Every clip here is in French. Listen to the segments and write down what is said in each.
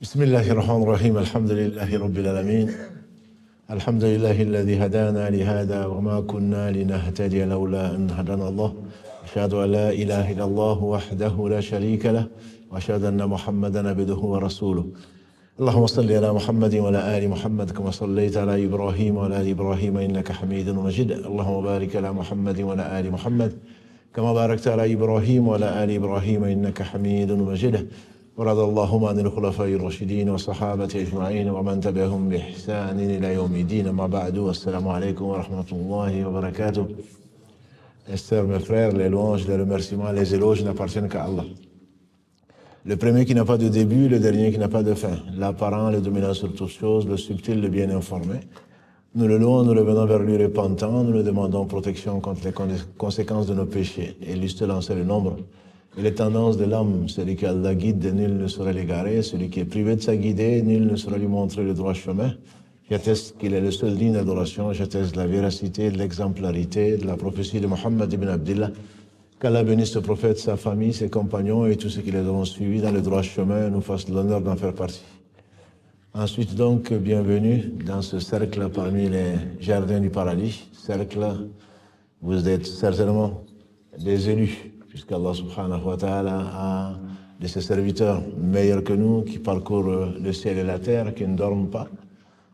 بسم الله الرحمن الرحيم الحمد لله رب العالمين الحمد لله الذي هدانا لهذا وما كنا لنهتدي لولا أن هدانا الله أشهد أن لا إله إلا الله وحده لا شريك له وأشهد أن محمدا عبده ورسوله اللهم صل على محمد وعلى آل محمد كما صليت على إبراهيم وعلى آل إبراهيم إنك حميد مجيد اللهم بارك على محمد وعلى آل محمد كما باركت على إبراهيم وعلى آل إبراهيم إنك حميد مجيد ورضي اللهم عن الخلفاء الراشدين والصحابة أجمعين ومن تبعهم بإحسان إلى يوم الدين أما بعد والسلام عليكم ورحمة الله وبركاته. Mes sœurs, mes frères, les louanges, les remerciements, les éloges n'appartiennent qu'à Allah. Le premier qui n'a pas de début, le dernier qui n'a pas de fin. L'apparent, le dominant sur toutes choses, le subtil, le bien informé. Nous le louons, nous le venons vers lui repentant, nous le demandons protection contre les conséquences de nos péchés. Et lui seul en sait le nombre. Et les tendances de l'homme, celui qui Allah guide, nul ne saurait l'égarer, celui qui est privé de sa guidée, nul ne saurait lui montrer le droit chemin. J'atteste qu'il est le seul digne d'adoration, j'atteste de la véracité, de l'exemplarité, de la prophétie de Mohammed ibn Abdillah. Qu'Allah bénisse ce prophète, sa famille, ses compagnons et tous ceux qui les auront suivis dans le droit chemin, nous fasse l'honneur d'en faire partie. Ensuite donc, bienvenue dans ce cercle parmi les jardins du paradis. Cercle, vous êtes certainement des élus, puisqu'Allah subhanahu wa ta'ala a de ses serviteurs meilleurs que nous, qui parcourent le ciel et la terre, qui ne dorment pas.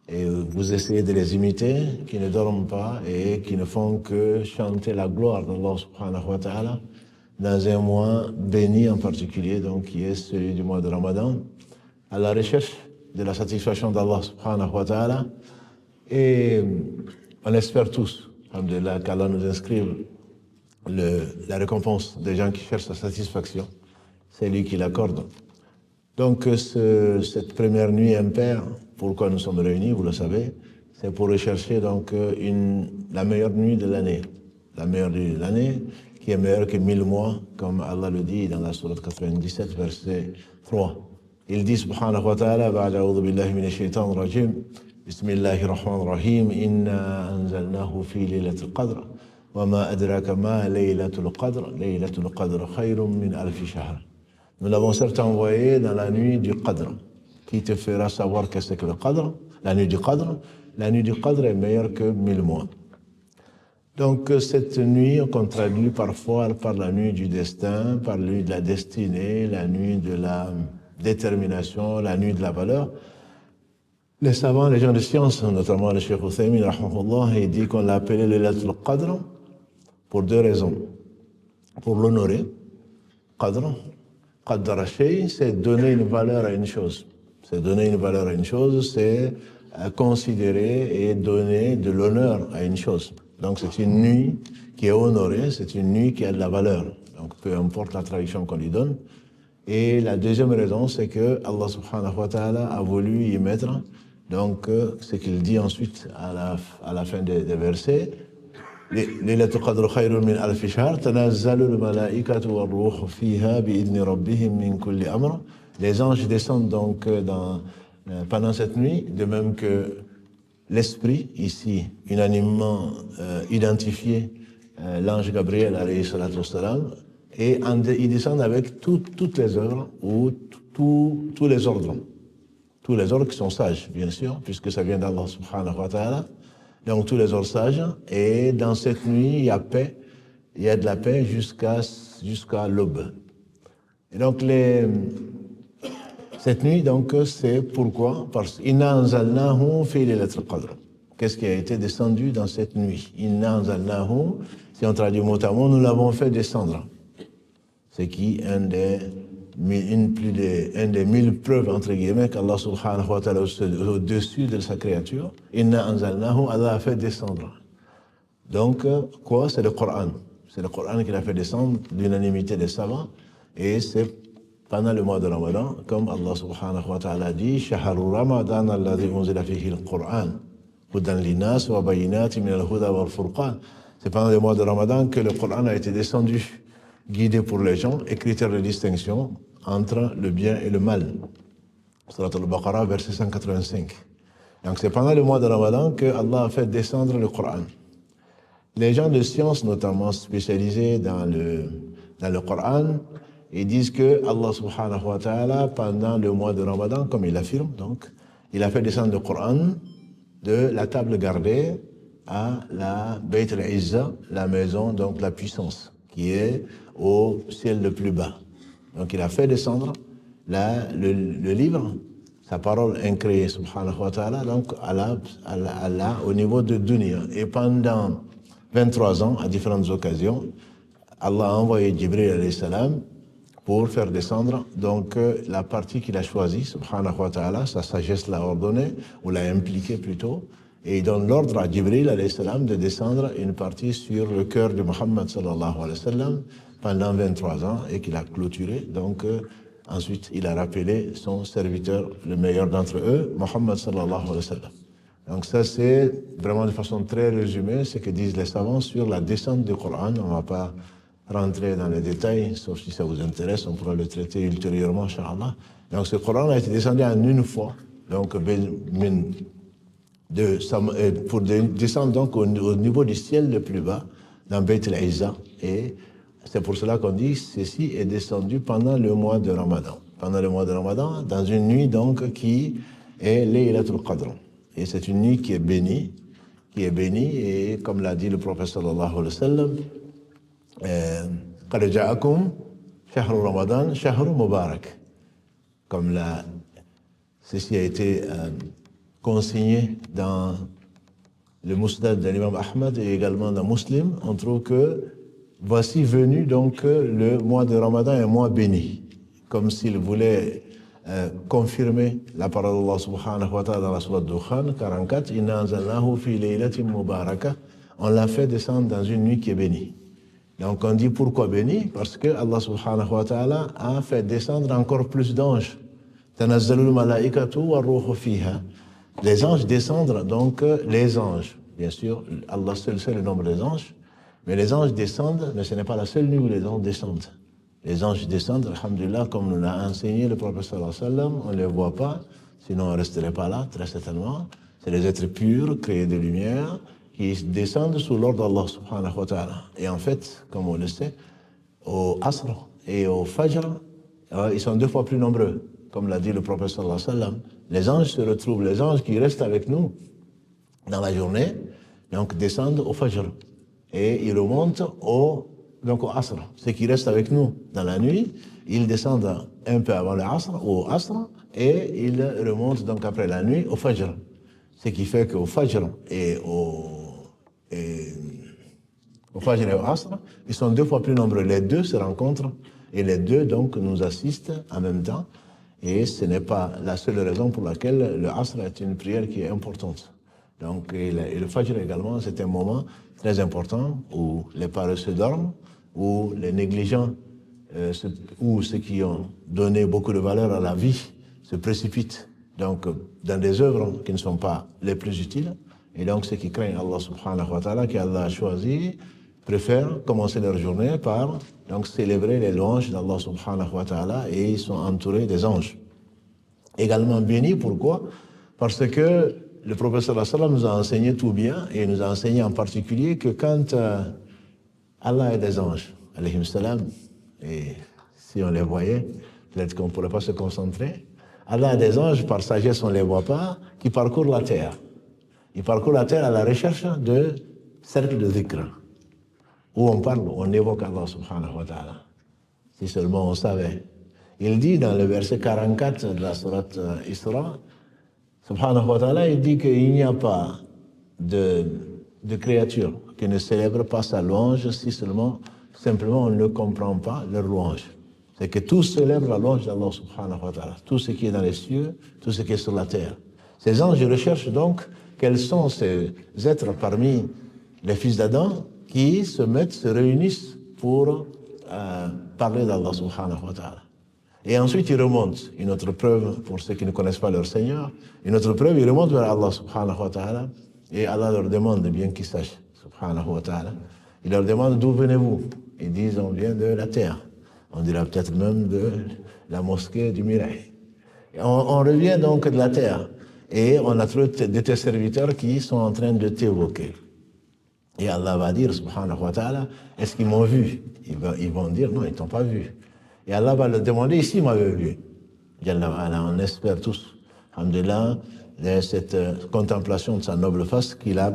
Et vous essayez de les imiter, qui ne dorment pas et qui ne font que chanter la gloire d'Allah subhanahu wa ta'ala dans un mois béni en particulier, donc qui est celui du mois de Ramadan, à la recherche de la satisfaction d'Allah subhanahu wa ta'ala. Et on espère tous, alhamdulillah, qu'Allah nous inscrive la récompense des gens qui cherchent sa satisfaction. C'est lui qui l'accorde. Donc cette première nuit impaire, pourquoi nous sommes réunis, vous le savez, c'est pour rechercher donc la meilleure nuit de l'année. La meilleure nuit de l'année, qui est meilleure que 1000 mois, comme Allah le dit dans la sourate 97, verset 3. Il dit subhanahu wa ta'ala, ba'da a'udhu billahi minash shaitanir rajim, bismillahir rahmanir rahim, inna anzalnahu fi laylatil qadr, wa ma adraka ma laylatul qadr, laylatul qadr khayrun min alfi shahr. Nous l'avons certes envoyé dans la nuit du Qadr, qui te fera savoir qu'est-ce que le Qadr, la nuit du Qadr. La nuit du Qadr est meilleure que 1000 mois. Donc cette nuit, on traduit parfois par la nuit du destin, par la nuit de la destinée, la nuit de la détermination, la nuit de la valeur. Les savants, les gens de science, notamment le Cheikh Uthaymin, rahmahullah, il dit qu'on l'a appelé le Laylatul Qadr pour deux raisons. Pour l'honorer, Qadr, Qaddara shay, c'est donner une valeur à une chose. C'est donner une valeur à une chose, c'est considérer et donner de l'honneur à une chose. Donc c'est une nuit qui est honorée, c'est une nuit qui a de la valeur. Donc peu importe la traduction qu'on lui donne. Et la deuxième raison, c'est que Allah subhanahu wa ta'ala a voulu y mettre donc ce qu'il dit ensuite à la fin des versets. Laylatul Qadr khayrun min alfi shahr, tanazzalu al-malaikatu war-ruhu fiha bi'idni rabbihim min kulli amr. Les anges descendent donc pendant cette nuit, de même que l'esprit, ici unanimement identifié, l'ange Gabriel alayhi salatu wassalam, et ils descendent avec toutes les œuvres ou tous les ordres. Tous les ordres qui sont sages, bien sûr, puisque ça vient d'Allah subhanahu wa ta'ala. Donc tous les ordres sages. Et dans cette nuit, il y a paix. Il y a de la paix jusqu'à l'aube. Et donc cette nuit, donc, c'est pourquoi? Parce Inna anzalnahu fi laylatil qadr. Qu'est-ce qui a été descendu dans cette nuit? Inna anzalnahu, si on traduit mot à mot, nous l'avons fait descendre. C'est qui un des 1000 preuves, entre guillemets, qu'Allah subhanahu wa ta'ala au-dessus de sa créature. Inna anzalnahu, Allah a fait descendre. Donc, quoi? C'est le Coran. C'est le Coran qui l'a fait descendre, l'unanimité des savants. Et c'est pendant le mois de Ramadan, comme Allah subhanahu wa ta'ala dit, Shahru Ramadan alladhi unzila fihi al-Qur'an, hudan linnas wa bayinatin min al-huda wal-furqan. C'est pendant le mois de Ramadan que le Coran a été descendu, guidé pour les gens, et critère de distinction entre le bien et le mal. Surat al-Baqarah, verset 185. Donc c'est pendant le mois de Ramadan que Allah a fait descendre le Coran. Les gens de science, notamment spécialisés dans le Coran, ils disent que Allah subhanahu wa ta'ala, pendant le mois de Ramadan, comme il affirme, donc, il a fait descendre le Coran de la table gardée à la Bayt al-Izza, la maison, donc la puissance, qui est au ciel le plus bas. Donc il a fait descendre le livre, sa parole incréée, subhanahu wa ta'ala, donc au niveau de Dunya. Et pendant 23 ans, à différentes occasions, Allah a envoyé Jibril alayhi salam pour faire descendre donc la partie qu'il a choisie, subhanahu wa ta'ala, sa sagesse l'a ordonné, ou l'a impliqué plutôt, et il donne l'ordre à Jibril alayhi salam de descendre une partie sur le cœur de Muhammad sallallahu alayhi wa sallam pendant 23 ans et qu'il a clôturé. Donc ensuite il a rappelé son serviteur, le meilleur d'entre eux, Muhammad sallallahu alayhi wa sallam. Donc ça c'est vraiment de façon très résumée ce que disent les savants sur la descente du Coran. On ne va pas rentrer dans les détails, sauf si ça vous intéresse, on pourra le traiter ultérieurement, Inch'Allah. Donc ce Coran a été descendu en une fois, donc pour descendre donc au niveau du ciel le plus bas, dans Bayt al-Izza. Et c'est pour cela qu'on dit ceci est descendu pendant le mois de Ramadan. Pendant le mois de Ramadan, dans une nuit donc qui est Laylatul Qadr. Et c'est une nuit qui est bénie, et comme l'a dit le prophète sallallahu alayhi wa sallam, قَدْ جَاءَكُمْ شَهْرُ رَمَضَانَ شَهْرُ مُبَارَكَ. Comme ceci a été consigné dans le Musnad de l'imam Ahmad et également dans Muslim, on trouve que voici venu donc le mois de Ramadan, un mois béni, comme s'il voulait confirmer la parole d'Allah subhanahu wa ta'ala dans la sourate Dukhan 44, Inna anzalnahu fi laylatin mubarakah, on l'a fait descendre dans une nuit qui est bénie. Donc on dit pourquoi béni? Parce que Allah subhanahu wa ta'ala a fait descendre encore plus d'anges. Tanazzalul malaikatu wa ruhu fiha. Les anges descendent, donc les anges. Bien sûr, Allah seul sait le nombre des anges, mais les anges descendent, mais ce n'est pas la seule nuit où les anges descendent. Les anges descendent, alhamdulillah, comme nous l'a enseigné le prophète sallallahu alayhi wa sallam, on ne les voit pas, sinon on ne resterait pas là, très certainement. C'est les êtres purs, créés de lumière, qui descendent sous l'ordre d'Allah subhanahu wa ta'ala. Et en fait, comme on le sait, au Asr et au Fajr, ils sont 2 fois plus nombreux. Comme l'a dit le prophète sallallahu alayhi wa sallam, les anges se retrouvent, les anges qui restent avec nous dans la journée, donc descendent au Fajr. Et ils remontent au Asr. Ceux qui restent avec nous dans la nuit, ils descendent un peu avant le Asr, au Asr, et ils remontent donc après la nuit au Fajr. Ce qui fait qu'au Fajr et au Fajr et au Asr, ils sont 2 fois plus nombreux. Les 2 se rencontrent et les 2 donc nous assistent en même temps. Et ce n'est pas la seule raison pour laquelle le Asr est une prière qui est importante. Donc, et le Fajr également, c'est un moment très important où les paresseux dorment, où les négligents, ou ceux qui ont donné beaucoup de valeur à la vie, se précipitent donc dans des œuvres qui ne sont pas les plus utiles. Et donc, ceux qui craignent Allah subhanahu wa ta'ala, qu'Allah a choisi, préfèrent commencer leur journée par donc célébrer les louanges d'Allah subhanahu wa ta'ala, et ils sont entourés des anges. Également bénis, pourquoi? Parce que le prophète sallallahu alayhi wa sallam nous a enseigné tout bien, et nous a enseigné en particulier que quand Allah a des anges, alayhim salam, et si on les voyait, peut-être qu'on ne pourrait pas se concentrer. Allah a des anges, par sagesse on ne les voit pas, qui parcourent la terre. Ils parcourent la terre à la recherche de cercles de dhikr, où on parle, on évoque Allah subhanahu wa ta'ala. Si seulement on savait. Il dit dans le verset 44 de la sourate Isra, subhanahu wa ta'ala, il dit qu'il n'y a pas de créature qui ne célèbre pas sa louange si seulement, simplement on ne comprend pas leur louange. C'est que tous célèbrent la louange d'Allah subhanahu wa ta'ala. Tout ce qui est dans les cieux, tout ce qui est sur la terre. Ces anges recherchent donc quels sont ces êtres parmi les fils d'Adam qui se réunissent pour parler d'Allah subhanahu wa ta'ala. Et ensuite, ils remontent. Une autre preuve, pour ceux qui ne connaissent pas leur Seigneur, une autre preuve, ils remontent vers Allah subhanahu wa ta'ala, et Allah leur demande, bien qu'ils sachent, subhanahu wa ta'ala, il leur demande d'où venez-vous? Ils disent, on vient de la terre. On dira peut-être même de la mosquée du Mirail. On revient donc de la terre, et on a trouvé de tes serviteurs qui sont en train de t'évoquer. Et Allah va dire, subhanahu wa ta'ala, est-ce qu'ils m'ont vu? Ils vont dire, non, ils ne t'ont pas vu. Et Allah va leur demander, ici, m'avait vu. On espère tous, alhamdulillah, cette contemplation de sa noble face qu'il a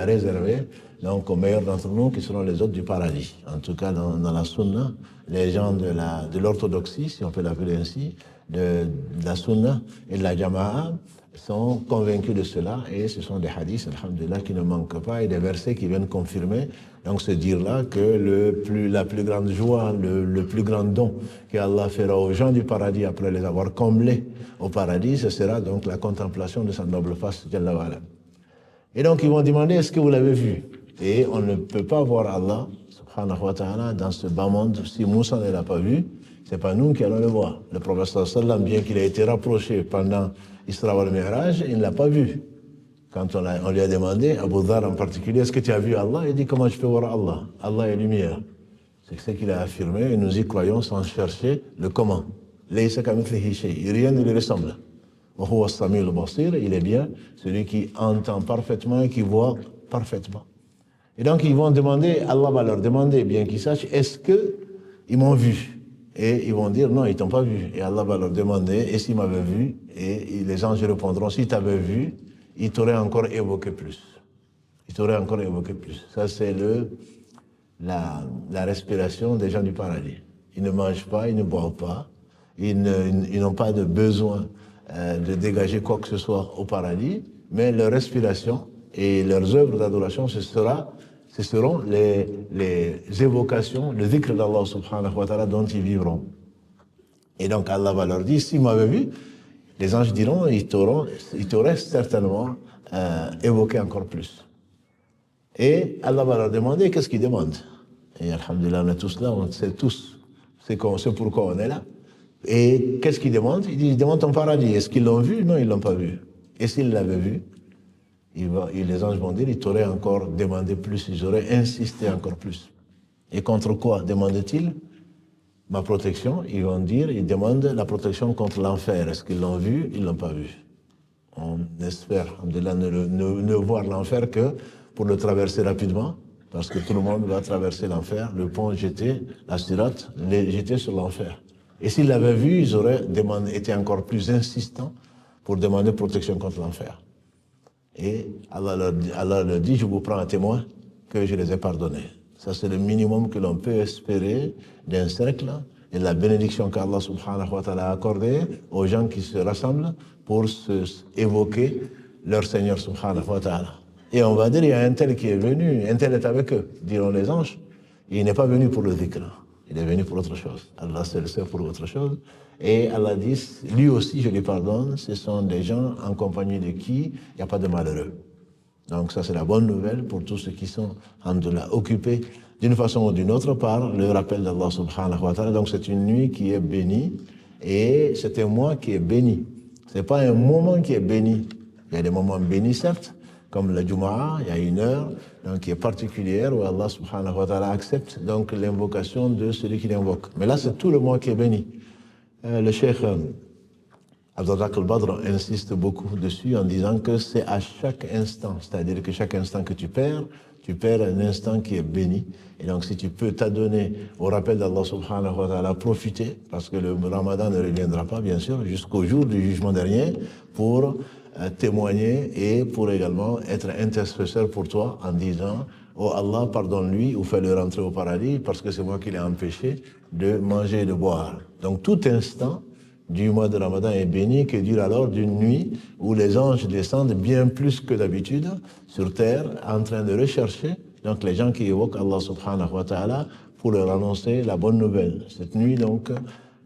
réservée donc aux meilleurs d'entre nous qui seront les hôtes du paradis. En tout cas, dans la sunna, les gens de l'orthodoxie, si on peut l'appeler ainsi, de la sunna et de la jama'a, sont convaincus de cela, et ce sont des hadiths, alhamdulillah, qui ne manquent pas, et des versets qui viennent confirmer, donc se dire là que la plus grande joie, le plus grand don qu'Allah fera aux gens du paradis après les avoir comblés au paradis, ce sera donc la contemplation de sa noble face, Jalla wa ala. Et donc ils vont demander, est-ce que vous l'avez vu? Et on ne peut pas voir Allah, subhanahu wa ta'ala, dans ce bas monde. Si Moussa ne l'a pas vu, c'est pas nous qui allons le voir. Le prophète sallam, bien qu'il ait été rapproché pendant Isra wal Mi'raj, il ne l'a pas vu. Quand on lui a demandé, Abu Dhar en particulier, est-ce que tu as vu Allah? Il dit, comment je peux voir Allah? Allah est lumière. C'est ce qu'il a affirmé, et nous y croyons sans chercher le comment. Laysa kamithlihi shay, rien ne lui ressemble. Wa huwa as-sami'ul basir, il est bien celui qui entend parfaitement et qui voit parfaitement. Et donc ils vont demander, Allah va leur demander, bien qu'ils sachent, est-ce qu'ils m'ont vu? Et ils vont dire, non, ils ne t'ont pas vu. Et Allah va leur demander, et s'ils m'avaient vu? Et les anges répondront, s'ils t'avaient vu, ils t'auraient encore évoqué plus. Ils t'auraient encore évoqué plus. Ça, c'est la respiration des gens du paradis. Ils ne mangent pas, ils ne boivent pas, ils n'ont pas de besoin de dégager quoi que ce soit au paradis, mais leur respiration et leurs œuvres d'adoration, ce seront les évocations, le dhikr d'Allah subhanahu wa ta'ala dont ils vivront. Et donc Allah va leur dire, s'ils m'avaient vu, les anges diront, ils t'auraient certainement évoqué encore plus. Et Allah va leur demander, qu'est-ce qu'ils demandent? Et alhamdulillah, on est tous là, on sait tous, c'est pourquoi on est là. Et qu'est-ce qu'ils demandent? Ils demandent ton paradis. Est-ce qu'ils l'ont vu? Non, ils ne l'ont pas vu. Et s'ils l'avaient vu, les anges vont dire, ils t'auraient encore demandé plus, ils auraient insisté encore plus. Et contre quoi demandent-ils? Ma protection. Ils vont dire, ils demandent la protection contre l'enfer. Est-ce qu'ils l'ont vu? Ils ne l'ont pas vu. On espère, alhamdulillah, ne voir l'enfer que pour le traverser rapidement, parce que tout le monde va traverser l'enfer, le pont jeté, la sirate, jeté sur l'enfer. Et s'ils l'avaient vu, ils auraient été encore plus insistants pour demander protection contre l'enfer. Et Allah leur dit, je vous prends à témoin que je les ai pardonnés. Ça, c'est le minimum que l'on peut espérer d'un cercle et de la bénédiction qu'Allah subhanahu wa ta'ala a accordée aux gens qui se rassemblent pour évoquer leur Seigneur subhanahu wa ta'ala. Et on va dire, il y a un tel qui est venu, un tel est avec eux, diront les anges. Il n'est pas venu pour le dhikr, il est venu pour autre chose. Allah seul sait pour autre chose. Et Allah dit, lui aussi je lui pardonne, ce sont des gens en compagnie de qui il n'y a pas de malheureux. Donc ça c'est la bonne nouvelle pour tous ceux qui sont, alhamdoulilah, occupés d'une façon ou d'une autre par le rappel d'Allah subhanahu wa ta'ala. Donc c'est une nuit qui est bénie et c'est un mois qui est béni. Ce n'est pas un moment qui est béni. Il y a des moments bénis certes, comme la Jumu'ah, il y a une heure donc, qui est particulière où Allah subhanahu wa ta'ala accepte donc l'invocation de celui qui l'invoque. Mais là c'est tout le mois qui est béni. Le cheikh Abdelrazak al-Badr insiste beaucoup dessus en disant que c'est à chaque instant, c'est-à-dire que chaque instant que tu perds un instant qui est béni. Et donc si tu peux t'adonner au rappel d'Allah subhanahu wa ta'ala, profiter, parce que le Ramadan ne reviendra pas bien sûr, jusqu'au jour du jugement dernier, pour témoigner et pour également être intercesseur pour toi en disant « Oh Allah, pardonne-lui ou fais-le rentrer au paradis parce que c'est moi qui l'ai empêché de manger et de boire. » Donc tout instant du mois de Ramadan est béni, que dure alors d'une nuit où les anges descendent bien plus que d'habitude sur terre en train de rechercher donc les gens qui évoquent Allah subhanahu wa ta'ala pour leur annoncer la bonne nouvelle. Cette nuit donc,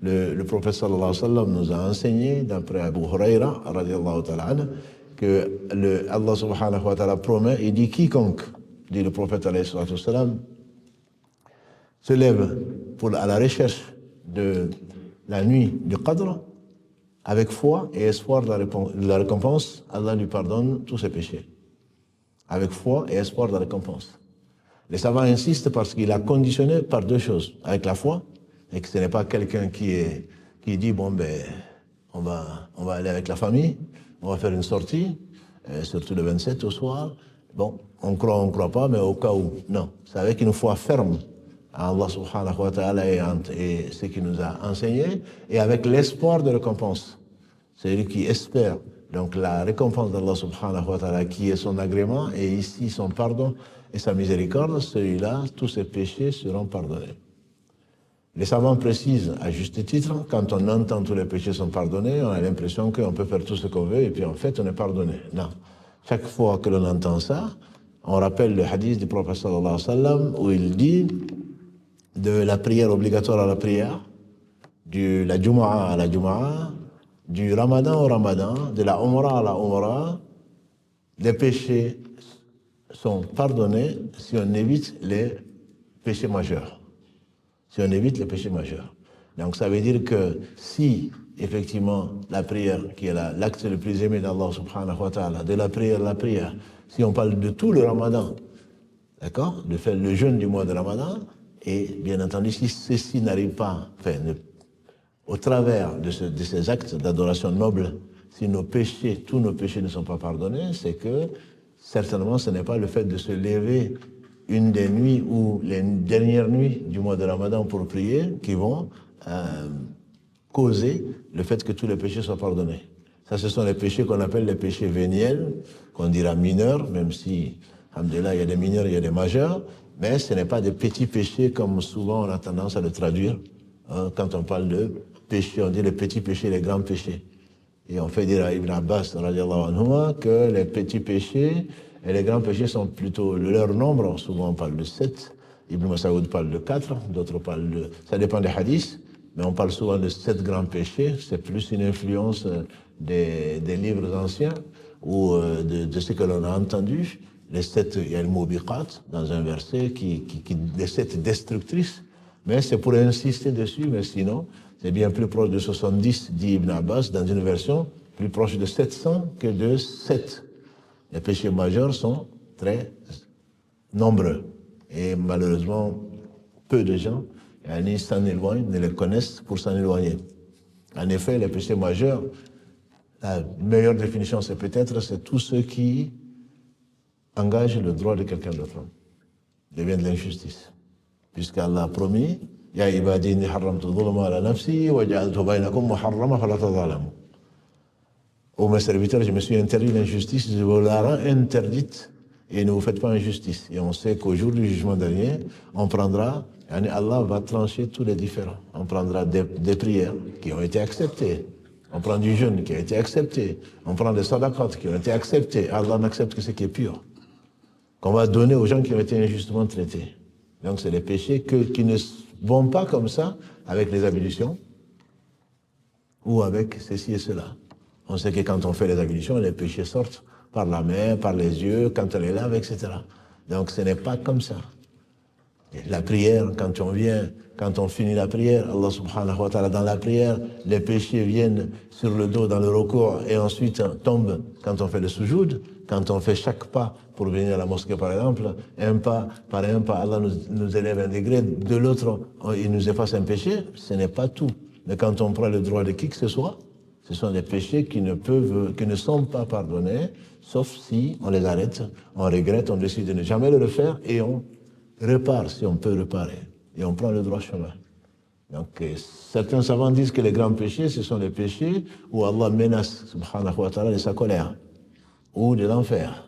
le prophète sallallahu alayhi wa sallam nous a enseigné, d'après Abu Huraira radiallahu ta'ala anhu, que Allah subhanahu wa ta'ala promet, il dit quiconque, dit le prophète alayhi wa sallam, se lève à la recherche de la nuit du Qadr, avec foi et espoir de la récompense, Allah lui pardonne tous ses péchés. Avec foi et espoir de la récompense. Les savants insistent parce qu'il a conditionné par deux choses. Avec la foi, et que ce n'est pas quelqu'un qui dit, bon ben, on va aller avec la famille, on va faire une sortie, surtout le 27 au soir. Bon, on croit pas, mais au cas où. Non, c'est avec une foi ferme à Allah subhanahu wa ta'ala et ce qu'il nous a enseigné, et avec l'espoir de récompense. C'est lui qui espère donc la récompense d'Allah subhanahu wa ta'ala, qui est son agrément, et ici son pardon et sa miséricorde. Celui-là, tous ses péchés seront pardonnés. Les savants précisent à juste titre, quand on entend tous les péchés sont pardonnés, on a l'impression qu'on peut faire tout ce qu'on veut et puis en fait on est pardonné. Non. Chaque fois que l'on entend ça, on rappelle le hadith du prophète sallallahu alayhi wa sallam où il dit de la prière obligatoire à la prière, de la Jumu'ah à la Jumu'ah, du Ramadan au Ramadan, de la Umrah à la Umrah, les péchés sont pardonnés si on évite les péchés majeurs. Si on évite les péchés majeurs. Donc ça veut dire que si, effectivement, la prière, qui est l'acte le plus aimé d'Allah subhanahu wa ta'ala, de la prière, si on parle de tout le Ramadan, d'accord, de faire le jeûne du mois de Ramadan, et bien entendu, si ceci n'arrive pas, au travers de ces actes d'adoration noble, si tous nos péchés ne sont pas pardonnés, c'est que certainement ce n'est pas le fait de se lever une des nuits ou les dernières nuits du mois de Ramadan pour prier qui vont causer le fait que tous les péchés soient pardonnés. Ça, ce sont les péchés qu'on appelle les péchés véniels, qu'on dira mineurs, même si, alhamdoulilah, il y a des mineurs, il y a des majeurs, mais ce n'est pas des petits péchés comme souvent on a tendance à le traduire. Quand on parle de péchés, on dit les petits péchés, les grands péchés. Et on fait dire à Ibn Abbas, radiallahu anhu, que les petits péchés et les grands péchés sont plutôt leur nombre. Souvent on parle de 7, Ibn Mas'ud parle de 4, d'autres parlent de... Ça dépend des hadiths, mais on parle souvent de 7 grands péchés. C'est plus une influence des livres anciens ou de ce que l'on a entendu. Les 7, il y a le mot biqat dans un verset les 7 destructrices, mais c'est pour insister dessus, mais sinon, c'est bien plus proche de 70, dit Ibn Abbas, dans une version plus proche de 700 que de 7. Les péchés majeurs sont très nombreux. Et malheureusement, peu de gens s'en éloignent, ne les connaissent pour s'en éloigner. En effet, les péchés majeurs, la meilleure définition, c'est peut-être, c'est tous ceux qui engagent le droit de quelqu'un d'autre, deviennent de l'injustice. Puisqu'Allah a promis, Ya ibadi inni harramtu dhulma ala nafsi wa ja'altu bainakum muharrama fala tadhalamu. Ô mes serviteurs, je me suis interdit l'injustice, je vous la rends interdite et ne vous faites pas injustice. Et on sait qu'au jour du jugement dernier, on prendra, Allah va trancher tous les différends. On prendra des prières qui ont été acceptées. On prend du jeûne qui a été accepté. On prend des sadaqat qui ont été acceptés. Allah n'accepte que ce qui est pur. Qu'on va donner aux gens qui ont été injustement traités. Donc c'est les péchés qui ne vont pas comme ça avec les ablutions ou avec ceci et cela. On sait que quand on fait les ablutions, les péchés sortent par la main, par les yeux, quand on les lave, etc. Donc ce n'est pas comme ça. Et la prière, quand on finit la prière, Allah subhanahu wa ta'ala, dans la prière, les péchés viennent sur le dos dans le recours et ensuite tombent quand on fait le soujoud, quand on fait chaque pas pour venir à la mosquée par exemple, un pas par un pas, Allah nous élève un degré, de l'autre, il nous efface un péché, ce n'est pas tout. Mais quand on prend le droit de qui que ce soit, ce sont des péchés qui ne sont pas pardonnés, sauf si on les arrête, on regrette, on décide de ne jamais le refaire et on répare si on peut réparer. Et on prend le droit chemin. Donc, certains savants disent que les grands péchés, ce sont les péchés où Allah menace, subhanahu wa ta'ala, de sa colère, ou de l'enfer,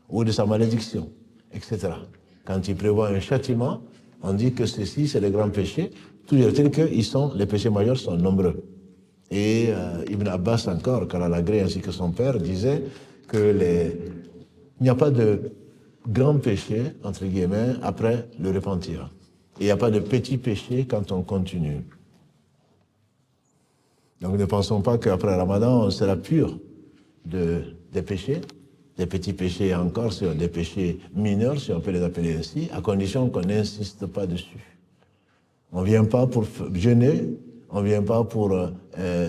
ou de sa malédiction, etc. Quand il prévoit un châtiment, on dit que ceci, c'est les grands péchés. Toujours est-il que les péchés majeurs sont nombreux. Et Ibn Abbas encore, qu'Allah l'agrée ainsi que son père, disait que il n'y a pas de grand péché, entre guillemets, après le repentir. Et il n'y a pas de petit péché quand on continue. Donc ne pensons pas qu'après Ramadan, on sera pur des péchés, des petits péchés encore, des péchés mineurs, si on peut les appeler ainsi, à condition qu'on n'insiste pas dessus. On ne vient pas pour jeûner, on ne vient pas pour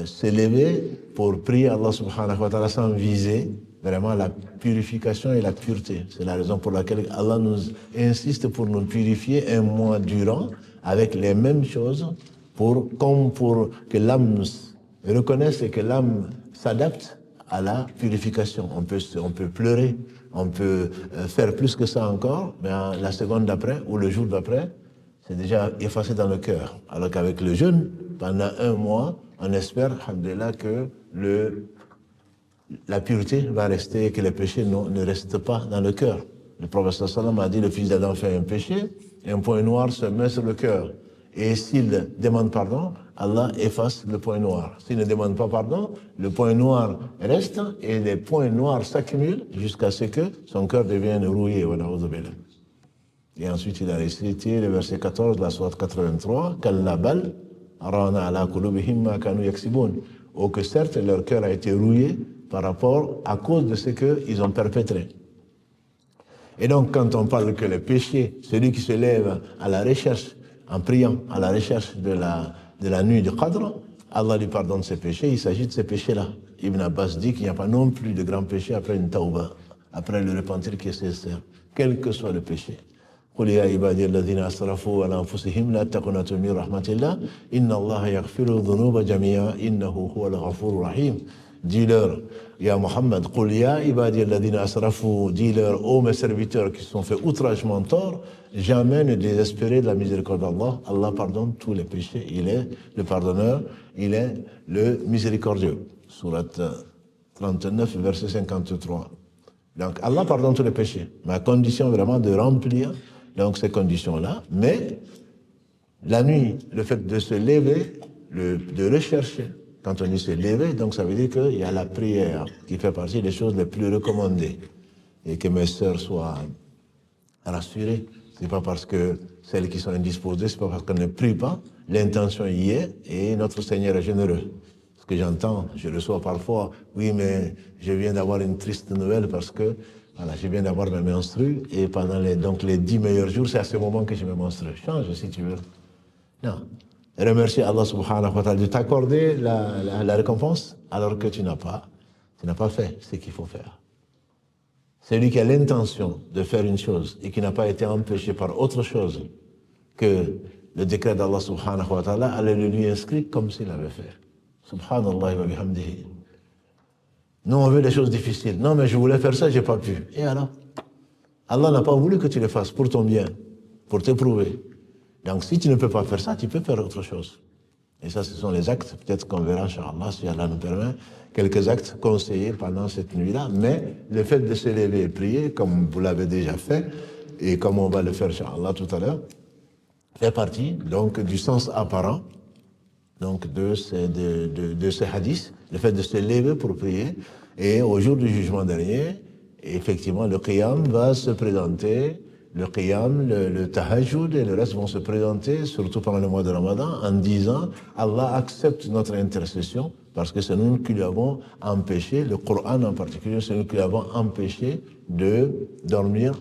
s'élever, pour prier Allah subhanahu wa ta'ala sans viser vraiment la purification et la pureté. C'est la raison pour laquelle Allah nous insiste pour nous purifier un mois durant avec les mêmes choses comme pour que l'âme reconnaisse et que l'âme s'adapte à la purification. On peut pleurer, on peut faire plus que ça encore, mais la seconde d'après ou le jour d'après, c'est déjà effacé dans le cœur. Alors qu'avec le jeûne, pendant 1 mois, on espère, alhamdoulilah, que la pureté va rester et que les péchés ne restent pas dans le cœur. Le prophète sallam a dit, le fils d'Adam fait un péché, et un point noir se met sur le cœur. Et s'il demande pardon, Allah efface le point noir. S'il ne demande pas pardon, le point noir reste et les points noirs s'accumulent jusqu'à ce que son cœur devienne rouillé. Et ensuite, il a récité le verset 14 de la sourate 83, Kalla bal, rana ala qulubihim ma kanu yaksibun. Ou que certes, leur cœur a été rouillé à cause de ce qu'ils ont perpétré. Et donc, quand on parle que le péché, celui qui se lève à la recherche, en priant à la recherche de la nuit du Qadr, Allah lui pardonne ses péchés, il s'agit de ces péchés-là. Ibn Abbas dit qu'il n'y a pas non plus de grands péchés après une tawbah, après le repentir qui est sincère, quel que soit le péché. قل يا عبادي الذين أسرفوا على أنفسهم لا تقنطوا من رحمة الله إن الله يغفر الذنوب جميعا إنه هو الغفور الرحيم. Dis-leur, Ya Muhammad, قل يا عبادي الذين أسرفوا, dis-leur, ô mes serviteurs qui se sont fait outragement tort, jamais ne désespérez de la miséricorde d'Allah. Allah pardonne tous les péchés. Il est le pardonneur, il est le miséricordieux. Sourate 39, verset 53. Donc Allah pardonne tous les péchés, mais à condition vraiment de remplir donc ces conditions-là. Mais la nuit, le fait de se lever, de rechercher, quand on dit se lever, donc ça veut dire qu'il y a la prière qui fait partie des choses les plus recommandées. Et que mes sœurs soient rassurées. C'est pas parce que celles qui sont indisposées, c'est pas parce qu'on ne prie pas, l'intention y est et notre Seigneur est généreux. Ce que j'entends, je reçois parfois, oui, mais je viens d'avoir une triste nouvelle parce que voilà, je viens d'avoir mes menstrues et pendant les 10 meilleurs jours, c'est à ce moment que je me menstrue. Change si tu veux. Non. Remercier Allah subhanahu wa ta'ala de t'accorder la récompense alors que tu n'as pas fait ce qu'il faut faire. Celui qui a l'intention de faire une chose et qui n'a pas été empêché par autre chose que le décret d'Allah subhanahu wa ta'ala, allait le lui inscrire comme s'il avait fait. Subhanallah wa bihamdihi. Nous, on veut des choses difficiles. Non, mais je voulais faire ça, j'ai pas pu. Et alors? Allah n'a pas voulu que tu le fasses pour ton bien, pour t'éprouver. Donc, si tu ne peux pas faire ça, tu peux faire autre chose. Et ça, ce sont les actes, peut-être qu'on verra, Inch'Allah, si Allah nous permet, quelques actes conseillés pendant cette nuit-là. Mais le fait de se lever et prier, comme vous l'avez déjà fait, et comme on va le faire, Inch'Allah, tout à l'heure, fait partie, donc, du sens apparent, donc, de ces hadiths, le fait de se lever pour prier. Et au jour du jugement dernier, effectivement, le qiyam va se présenter, le qiyam, le tahajjud et le reste vont se présenter, surtout pendant le mois de Ramadan, en disant Allah accepte notre intercession parce que c'est nous qui lui avons empêché, le Coran en particulier, c'est nous qui lui avons empêché de dormir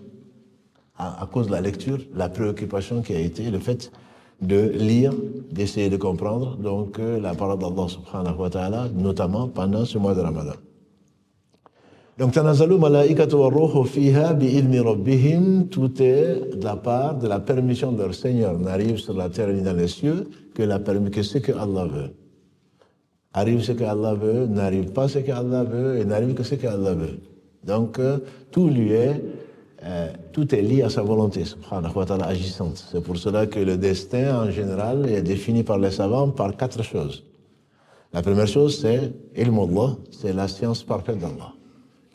à cause de la lecture, la préoccupation qui a été le fait de lire, d'essayer de comprendre donc la parole d'Allah subhanahu wa ta'ala, notamment pendant ce mois de Ramadan. Donc, Tanazalu malaikatu wa ruhu fiha bi'idni rabbihim, tout est de la part de la permission de leur Seigneur. N'arrive sur la terre ni dans les cieux que ce que Allah veut. Arrive ce que Allah veut, n'arrive pas ce que Allah veut, et n'arrive que ce que Allah veut. Donc, tout est lié à sa volonté, subhanahu wa ta'ala, agissante. C'est pour cela que le destin, en général, est défini par les savants par 4 choses. La première chose, c'est ilmullah, c'est la science parfaite d'Allah,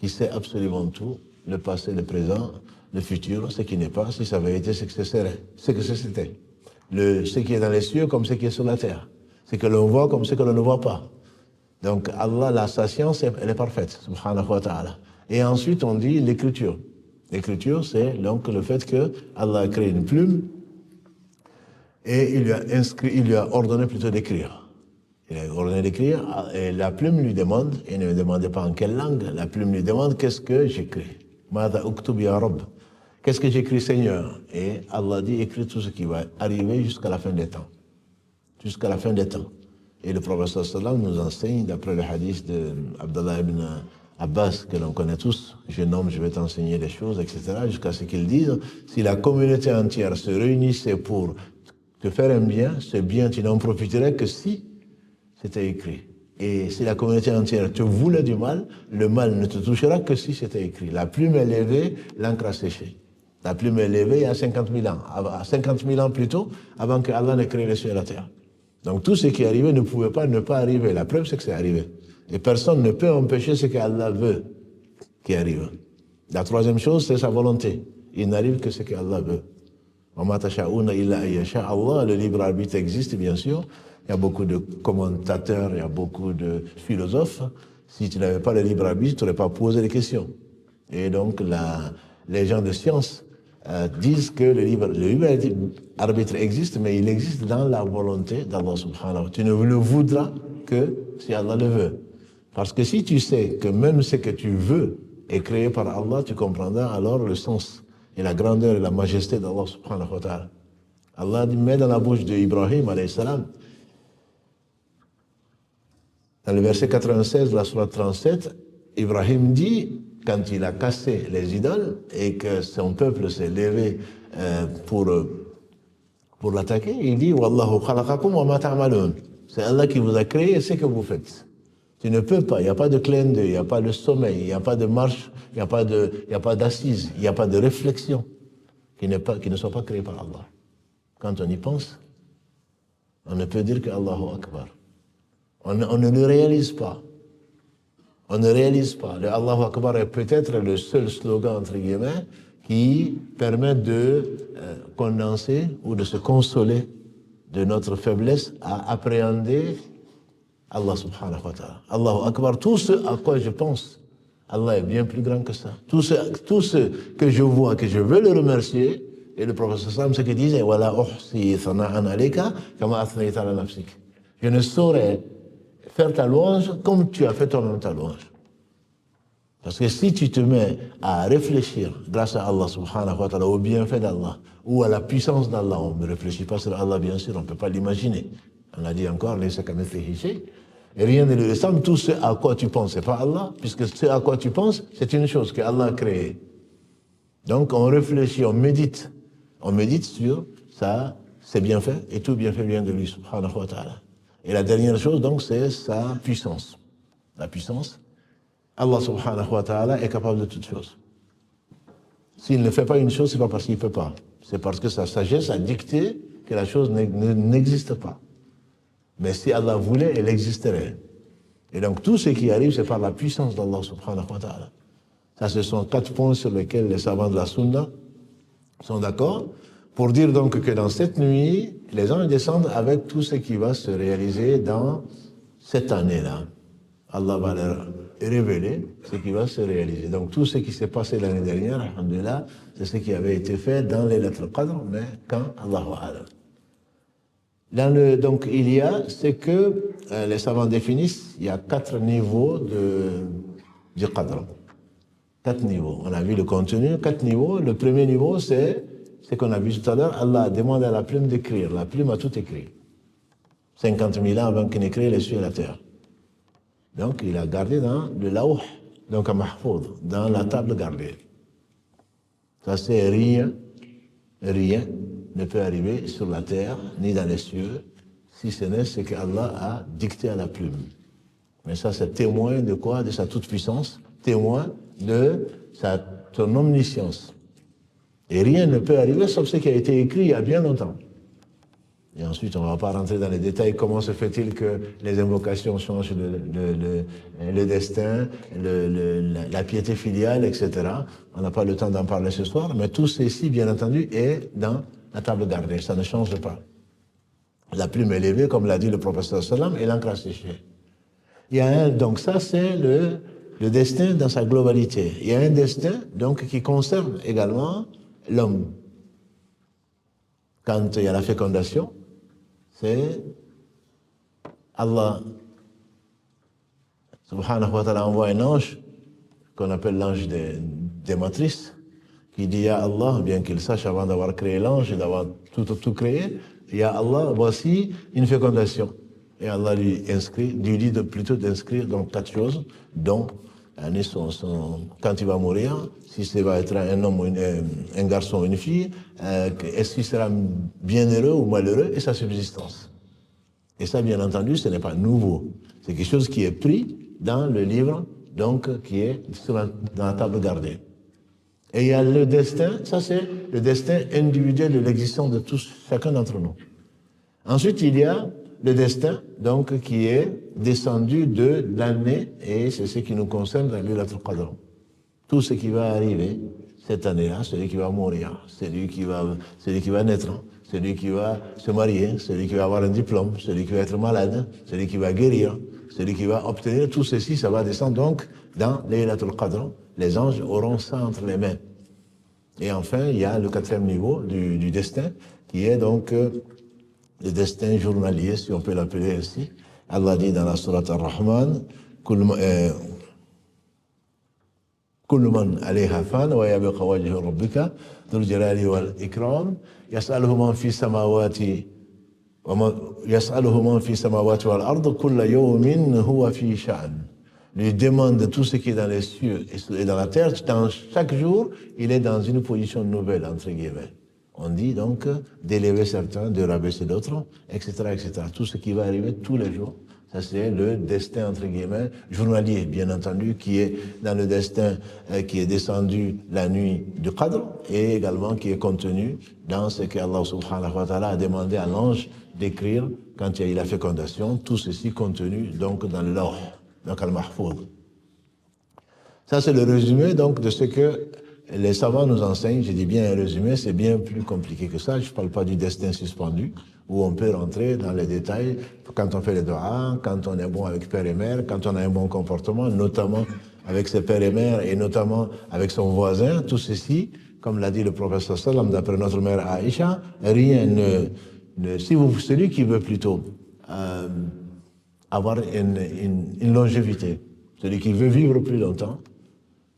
qui sait absolument tout, le passé, le présent, le futur, ce qui n'est pas, si ça avait été, ce que ce serait, ce que c'était. Ce qui est dans les cieux comme ce qui est sur la terre. Ce que l'on voit comme ce que l'on ne voit pas. Donc Allah, sa science, elle est parfaite, subhanahu wa ta'ala. Et ensuite, on dit l'écriture. L'écriture, c'est donc le fait que Allah a créé une plume et il lui a ordonné plutôt d'écrire. Il a ordonné d'écrire et la plume lui demande, il ne me demandait pas en quelle langue, la plume lui demande qu'est-ce que j'écris. Mada uktub ya Rabb. Qu'est-ce que j'écris, Seigneur? Et Allah dit, écris tout ce qui va arriver jusqu'à la fin des temps. Jusqu'à la fin des temps. Et le prophète sallallahu nous enseigne, d'après le hadith d'Abdallah ibn Abbas, que l'on connaît tous, jeune homme, je vais t'enseigner des choses, etc., jusqu'à ce qu'il dise, si la communauté entière se réunissait pour te faire un bien, ce bien, tu n'en profiterais que si c'était écrit. Et si la communauté entière te voulait du mal, le mal ne te touchera que si c'était écrit. La plume est levée, l'encre a séché. La plume est levée il y a 50 000 ans. 50 000 ans plus tôt, avant que Allah n'ait créé les cieux et la terre. Donc tout ce qui est arrivé ne pouvait pas ne pas arriver. La preuve, c'est que c'est arrivé. Et personne ne peut empêcher ce qu'Allah veut qui arrive. La troisième chose, c'est sa volonté. Il n'arrive que ce qu'Allah veut. Allah, le libre arbitre existe, bien sûr. Il y a beaucoup de commentateurs, il y a beaucoup de philosophes. Si tu n'avais pas le libre arbitre, tu n'aurais pas posé les questions. Et donc, les gens de science disent que le libre arbitre existe, mais il existe dans la volonté d'Allah subhanahu wa ta'ala. Tu ne le voudras que si Allah le veut. Parce que si tu sais que même ce que tu veux est créé par Allah, tu comprendras alors le sens et la grandeur et la majesté d'Allah subhanahu wa ta'ala. Allah met dans la bouche d'Ibrahim, alayhi salam, dans le verset 96 de la sourate 37, Ibrahim dit, quand il a cassé les idoles et que son peuple s'est levé pour l'attaquer, il dit, Wallahu khalaqakum wa ma ta'malun. C'est Allah qui vous a créé et c'est ce que vous faites. Tu ne peux pas, il n'y a pas de clin d'œil, il n'y a pas de sommeil, il n'y a pas de marche, il n'y a pas d'assise, il n'y a pas de réflexion qui ne soit pas créée par Allah. Quand on y pense, on ne peut dire que Allahu Akbar. On ne le réalise pas. On ne réalise pas. Le Allahu Akbar est peut-être le seul slogan, entre guillemets, qui permet de condenser ou de se consoler de notre faiblesse à appréhender Allah subhanahu wa ta'ala. Allahu Akbar, tout ce à quoi je pense, Allah est bien plus grand que ça. Tout ce que je vois, que je veux le remercier, et le prophète sallam, ce qu'il disait, Wala uhsi thana'an alayka kama athnayta ala nafsik. Je ne saurais faire ta louange comme tu as fait toi-même ta louange. Parce que si tu te mets à réfléchir, grâce à Allah subhanahu wa ta'ala, au bienfait d'Allah, ou à la puissance d'Allah, on ne réfléchit pas sur Allah, bien sûr, on ne peut pas l'imaginer. On a dit encore, et rien ne lui ressemble, tout ce à quoi tu penses, c'est pas Allah, puisque ce à quoi tu penses, c'est une chose que Allah a créée. Donc on réfléchit, on médite sur ça, c'est bien fait, et tout bien fait vient de lui, subhanahu wa ta'ala. Et la dernière chose, donc, c'est sa puissance. La puissance, Allah subhanahu wa ta'ala est capable de toutes choses. S'il ne fait pas une chose, c'est pas parce qu'il ne peut pas. C'est parce que sa sagesse a dicté que la chose n'existe pas. Mais si Allah voulait, elle existerait. Et donc tout ce qui arrive, c'est par la puissance d'Allah subhanahu wa ta'ala. Ça, ce sont 4 points sur lesquels les savants de la Sunna sont d'accord, pour dire donc que dans cette nuit, les anges descendent avec tout ce qui va se réaliser dans cette année-là. Allah va leur révéler ce qui va se réaliser. Donc tout ce qui s'est passé l'année dernière, alhamdulillah, c'est ce qui avait été fait dans les lettres Qadr, mais quand Allahu A'lam. Donc il y a ce que les savants définissent, il y a 4 niveaux du Qadr. 4 niveaux. On a vu le contenu, 4 niveaux. Le premier niveau, c'est ce qu'on a vu tout à l'heure. Allah demande à la plume d'écrire. La plume a tout écrit. 50 000 ans avant qu'il n'ait créé les cieux et la terre. Donc il a gardé dans le lawh, donc à mahfoud, dans la table gardée. Ça c'est rien ne peut arriver sur la terre, ni dans les cieux, si ce n'est ce qu'Allah a dicté à la plume. Mais ça c'est témoin de quoi? De sa toute-puissance, témoin de son omniscience. Et rien ne peut arriver sauf ce qui a été écrit il y a bien longtemps. Et ensuite, on ne va pas rentrer dans les détails. Comment se fait-il que les invocations changent le destin, la piété filiale, etc. On n'a pas le temps d'en parler ce soir, mais tout ceci, bien entendu, est dans la table gardée. Ça ne change pas. La plume est levée, comme l'a dit le professeur sallam, et l'encre a séché. Donc ça, c'est le destin dans sa globalité. Il y a un destin donc, qui concerne également l'homme. Quand il y a la fécondation, c'est Allah subhanahu wa ta'ala envoie un ange qu'on appelle l'ange des matrices qui dit Ya Allah, bien qu'il sache avant d'avoir créé l'ange et d'avoir tout créé, Ya Allah, voici une fécondation. Et Allah lui dit plutôt d'inscrire donc 4 choses, dont quand il va mourir, si ça va être un homme ou un garçon ou une fille, est-ce qu'il sera bienheureux ou malheureux, et sa subsistance. Et ça, bien entendu, ce n'est pas nouveau. C'est quelque chose qui est pris dans le livre, donc qui est dans la table gardée. Et il y a le destin, ça c'est le destin individuel de l'existence de tous, chacun d'entre nous. Ensuite, il y a le destin, donc, qui est descendu de l'année, et c'est ce qui nous concerne dans Laylatul Qadr. Tout ce qui va arriver cette année-là, celui qui va mourir, celui qui va naître, celui qui va se marier, celui qui va avoir un diplôme, celui qui va être malade, celui qui va guérir, celui qui va obtenir, tout ceci, ça va descendre donc dans Laylatul Qadr. Les anges auront ça entre les mains. Et enfin, il y a le quatrième niveau du destin, qui est donc le destin journalier, si on peut l'appeler ainsi. Allah dit dans la sourate Ar-Rahman, كل من عليها فان ويبقى وجه ربك ذو الجلال والإكرام يسأله من في السماوات والأرض كل يوم هو في شأن. Lui demande tout ce qui est dans les cieux et dans la terre. Dans chaque jour, il est dans une position nouvelle, entre guillemets. On dit donc d'élever certains, de rabaisser d'autres, etc., etc. Tout ce qui va arriver tous les jours. Ça, c'est le destin, entre guillemets, journalier, bien entendu, qui est dans le destin qui est descendu la nuit du Qadr et également qui est contenu dans ce que Allah subhanahu wa ta'ala a demandé à l'ange d'écrire quand il y a eu la fécondation, tout ceci contenu donc dans le Lawh, donc al-Mahfouz. Ça, c'est le résumé donc de ce que les savants nous enseignent. Je dis bien un résumé, c'est bien plus compliqué que ça. Je ne parle pas du destin suspendu, où on peut rentrer dans les détails quand on fait les doigts, quand on est bon avec père et mère, quand on a un bon comportement, notamment avec ses pères et mères et notamment avec son voisin. Tout ceci, comme l'a dit le professeur Sallam, d'après notre mère Aïcha, rien celui qui veut plutôt avoir une longévité, celui qui veut vivre plus longtemps,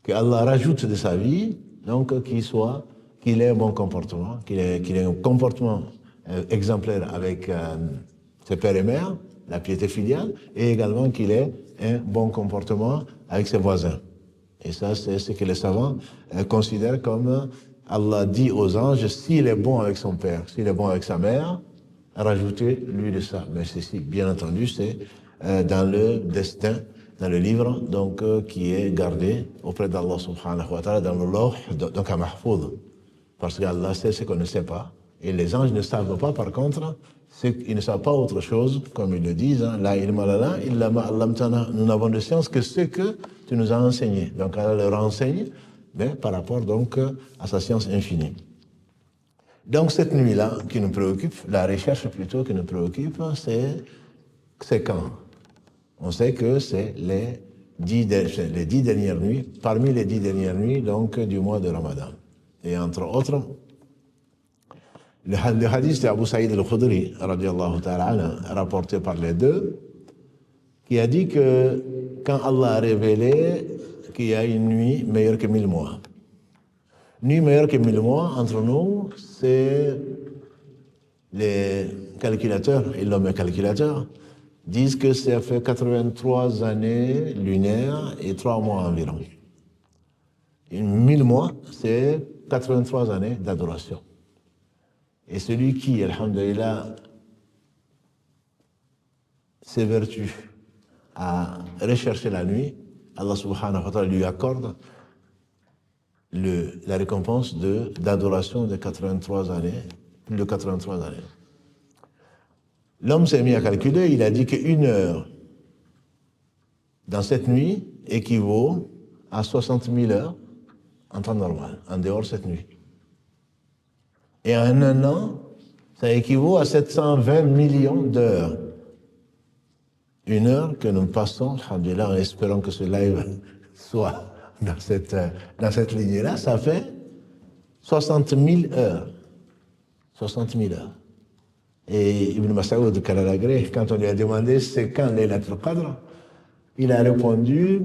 que Allah rajoute de sa vie, donc qu'il ait un bon comportement, qu'il ait un comportement exemplaire avec ses pères et mères, la piété filiale, et également qu'il ait un bon comportement avec ses voisins. Et ça, c'est ce que les savants considèrent comme Allah dit aux anges, s'il est bon avec son père, s'il est bon avec sa mère, rajoutez-lui de ça. Mais ceci, bien entendu, c'est dans le destin, dans le livre donc, qui est gardé auprès d'Allah subhanahu wa ta'ala, dans le Lawh, donc à Mahfouz. Parce qu'Allah sait ce qu'on ne sait pas. Et les anges ne savent pas, par contre, ils ne savent pas autre chose, comme ils le disent, la ilma lana illa ma allamtana. Nous n'avons de science que ce que tu nous as enseigné. Donc Allah leur enseigne, mais par rapport donc à sa science infinie. Donc cette nuit-là qui nous préoccupe, la recherche plutôt qui nous préoccupe, c'est quand? On sait que c'est les 10 dernières nuits, parmi les 10 dernières nuits donc du mois de Ramadan. Et entre autres, le hadith d'Abu Saïd al-Khudri, radiallahu ta'ala, rapporté par les deux, qui a dit que quand Allah a révélé qu'il y a une nuit meilleure que 1000 mois. Nuit meilleure que 1000 mois, entre nous, c'est les calculateurs, et l'homme est calculateur, disent que ça fait 83 années lunaires et 3 mois environ. 1000 mois, c'est 83 années d'adoration. Et celui qui, alhamdulillah, s'évertue à rechercher la nuit, Allah subhanahu wa ta'ala lui accorde la récompense d'adoration de 83 années, plus de 83 années. L'homme s'est mis à calculer, il a dit qu'une heure dans cette nuit équivaut à 60 000 heures en temps normal, en dehors de cette nuit. Et en un an, ça équivaut à 720 millions d'heures. Une heure que nous passons, alhamdulillah, en espérant que ce live soit dans cette lignée-là, ça fait 60 000 heures. 60 000 heures. Et Ibn Mas'ud Kalalagré, quand on lui a demandé c'est quand Laylatul Qadr, il a répondu,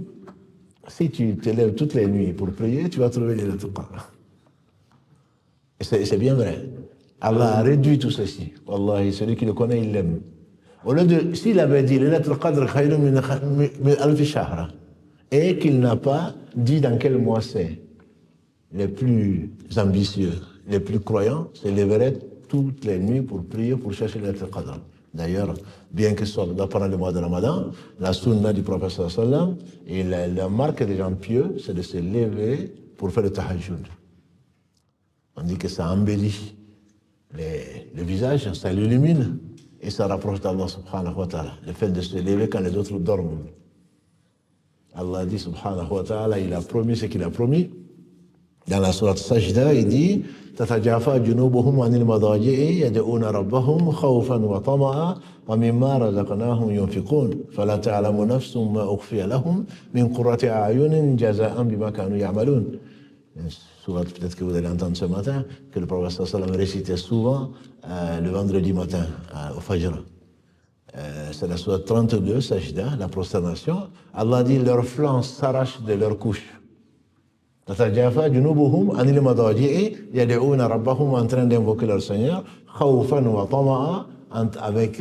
si tu te lèves toutes les nuits pour prier, tu vas trouver Laylatul Qadr. Et c'est bien vrai. Allah a réduit tout ceci. Wallahi, celui qui le connaît, il l'aime. Au lieu de, s'il avait dit Laylatul Qadr khayrun min alfi shahr, et qu'il n'a pas dit dans quel mois c'est, les plus ambitieux, les plus croyants, se lèveraient toutes les nuits pour prier, pour chercher Laylatul Qadr. D'ailleurs, bien que ce soit pendant le mois de Ramadan, la sunna du prophète sallam et la marque des gens pieux, c'est de se lever pour faire le tahajjud. On dit que ça embellit le visage, ça l'illumine et ça rapproche d'Allah subhanahu wa ta'ala. Le fait de se lever quand les autres dorment. Allah dit subhanahu wa ta'ala, il a promis ce qu'il a promis. Dans la sourate Sajda, il dit تتجافى جنوبهم عن المضاجع يدعون ربهم خوفا وطمعا ومما رزقناهم ينفقون فلا تعلم نفس ما أخفي لهم من قرة أعين جزاء بما كانوا يعملون. Sourate peut-être que vous allez entendre ce matin que le prophète sallallahu alayhi wa sallam récitait souvent le vendredi matin au Fajr. C'est la sourate 32, Sajda, la prosternation. Allah dit leurs flancs s'arrachent de leurs couches. تتجافى جنوبهم عن المضاجع يدعون ربهم en train d'invoquer leur Seigneur خوفا وطمعا avec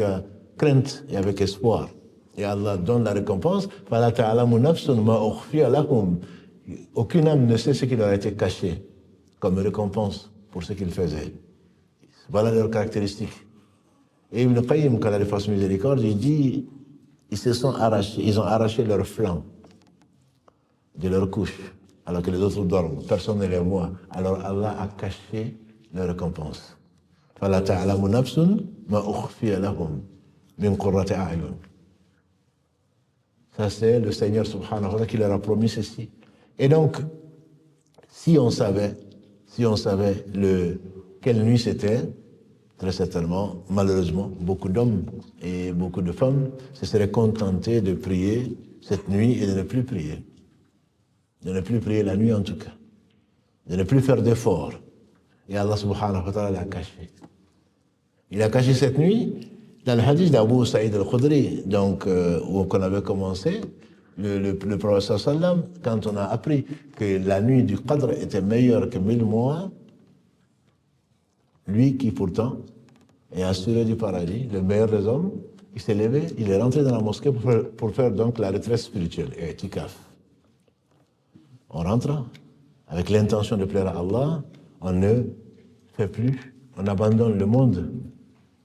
crainte et avec espoir. Et Allah donne la récompense. فلا تعلم نفس ما أخفي لهم. Aucune âme ne sait ce qui leur a été caché comme récompense pour ce qu'ils faisaient. Voilà leurs caractéristiques. Et Ibn Qayyim, quand il a fasse miséricorde, il dit ils se sont arrachés, ils ont arraché leurs flancs de leur couche. Alors que les autres dorment, personne ne les voit. Alors Allah a caché leur récompense. فَلَا تَعْلَمُ نَفْسٌ مَا أُخْفِيَ لَهُمْ مِنْ قُرَّةِ أَعْيُنٍ. Ça c'est le Seigneur subhanahu wa ta'ala qui leur a promis ceci. Et donc, si on savait quelle nuit c'était, très certainement, malheureusement, beaucoup d'hommes et beaucoup de femmes se seraient contentés de prier cette nuit et de ne plus prier. De ne plus prier la nuit en tout cas, de ne plus faire d'efforts. Et Allah subhanahu wa ta'ala l'a caché. Il a caché cette nuit dans le hadith d'Abu Saïd al-Khudri, donc où on avait commencé, le prophète sallam, quand on a appris que la nuit du Qadr était meilleure que 1000 mois, lui qui pourtant est assuré du paradis, le meilleur des hommes, il s'est levé, il est rentré dans la mosquée pour faire donc la retraite spirituelle, et itikaf. On rentre avec l'intention de plaire à Allah, on ne fait plus, on abandonne le monde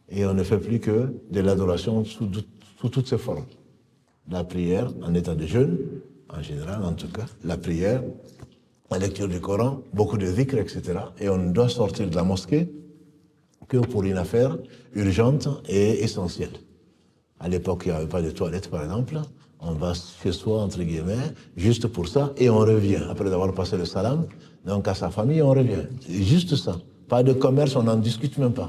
et on ne fait plus que de l'adoration sous toutes ses formes. La prière en état de jeûne, en général en tout cas, la prière, la lecture du Coran, beaucoup de dhikr, etc. Et on ne doit sortir de la mosquée que pour une affaire urgente et essentielle. À l'époque, il n'y avait pas de toilette par exemple. On va chez soi, entre guillemets, juste pour ça, et on revient. Après avoir passé le salam, donc à sa famille, on revient. Juste ça. Pas de commerce, on n'en discute même pas.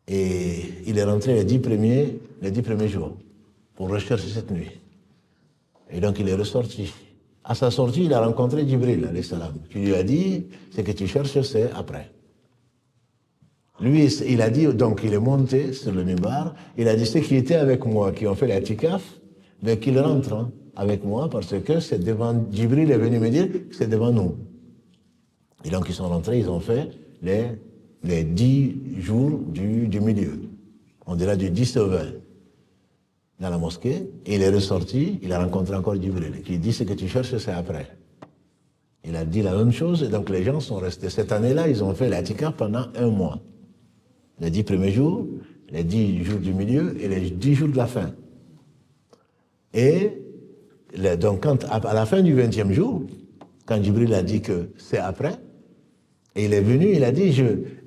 Et il est rentré les 10 premiers jours pour rechercher cette nuit. Et donc il est ressorti. À sa sortie, il a rencontré Jibril, alayhi salam, qui lui a dit, ce que tu cherches, c'est après. Lui, il a dit, donc il est monté sur le mimbar, il a dit ceux qui étaient avec moi, qui ont fait l'itikaf, mais qu'ils rentrent avec moi parce que c'est devant, Jibril est venu me dire que c'est devant nous. Et donc ils sont rentrés, ils ont fait les 10 jours du milieu. On dirait du 10 au 20 dans la mosquée, et il est ressorti, il a rencontré encore Jibril, qui dit ce que tu cherches, c'est après. Il a dit la même chose, et donc les gens sont restés. Cette année-là, ils ont fait l'itikaf pendant 1 mois. Les 10 premiers jours, les 10 jours du milieu et les 10 jours de la fin. Et donc, à la fin du 20e jour, quand Jibril a dit que c'est après, et il est venu, il a dit,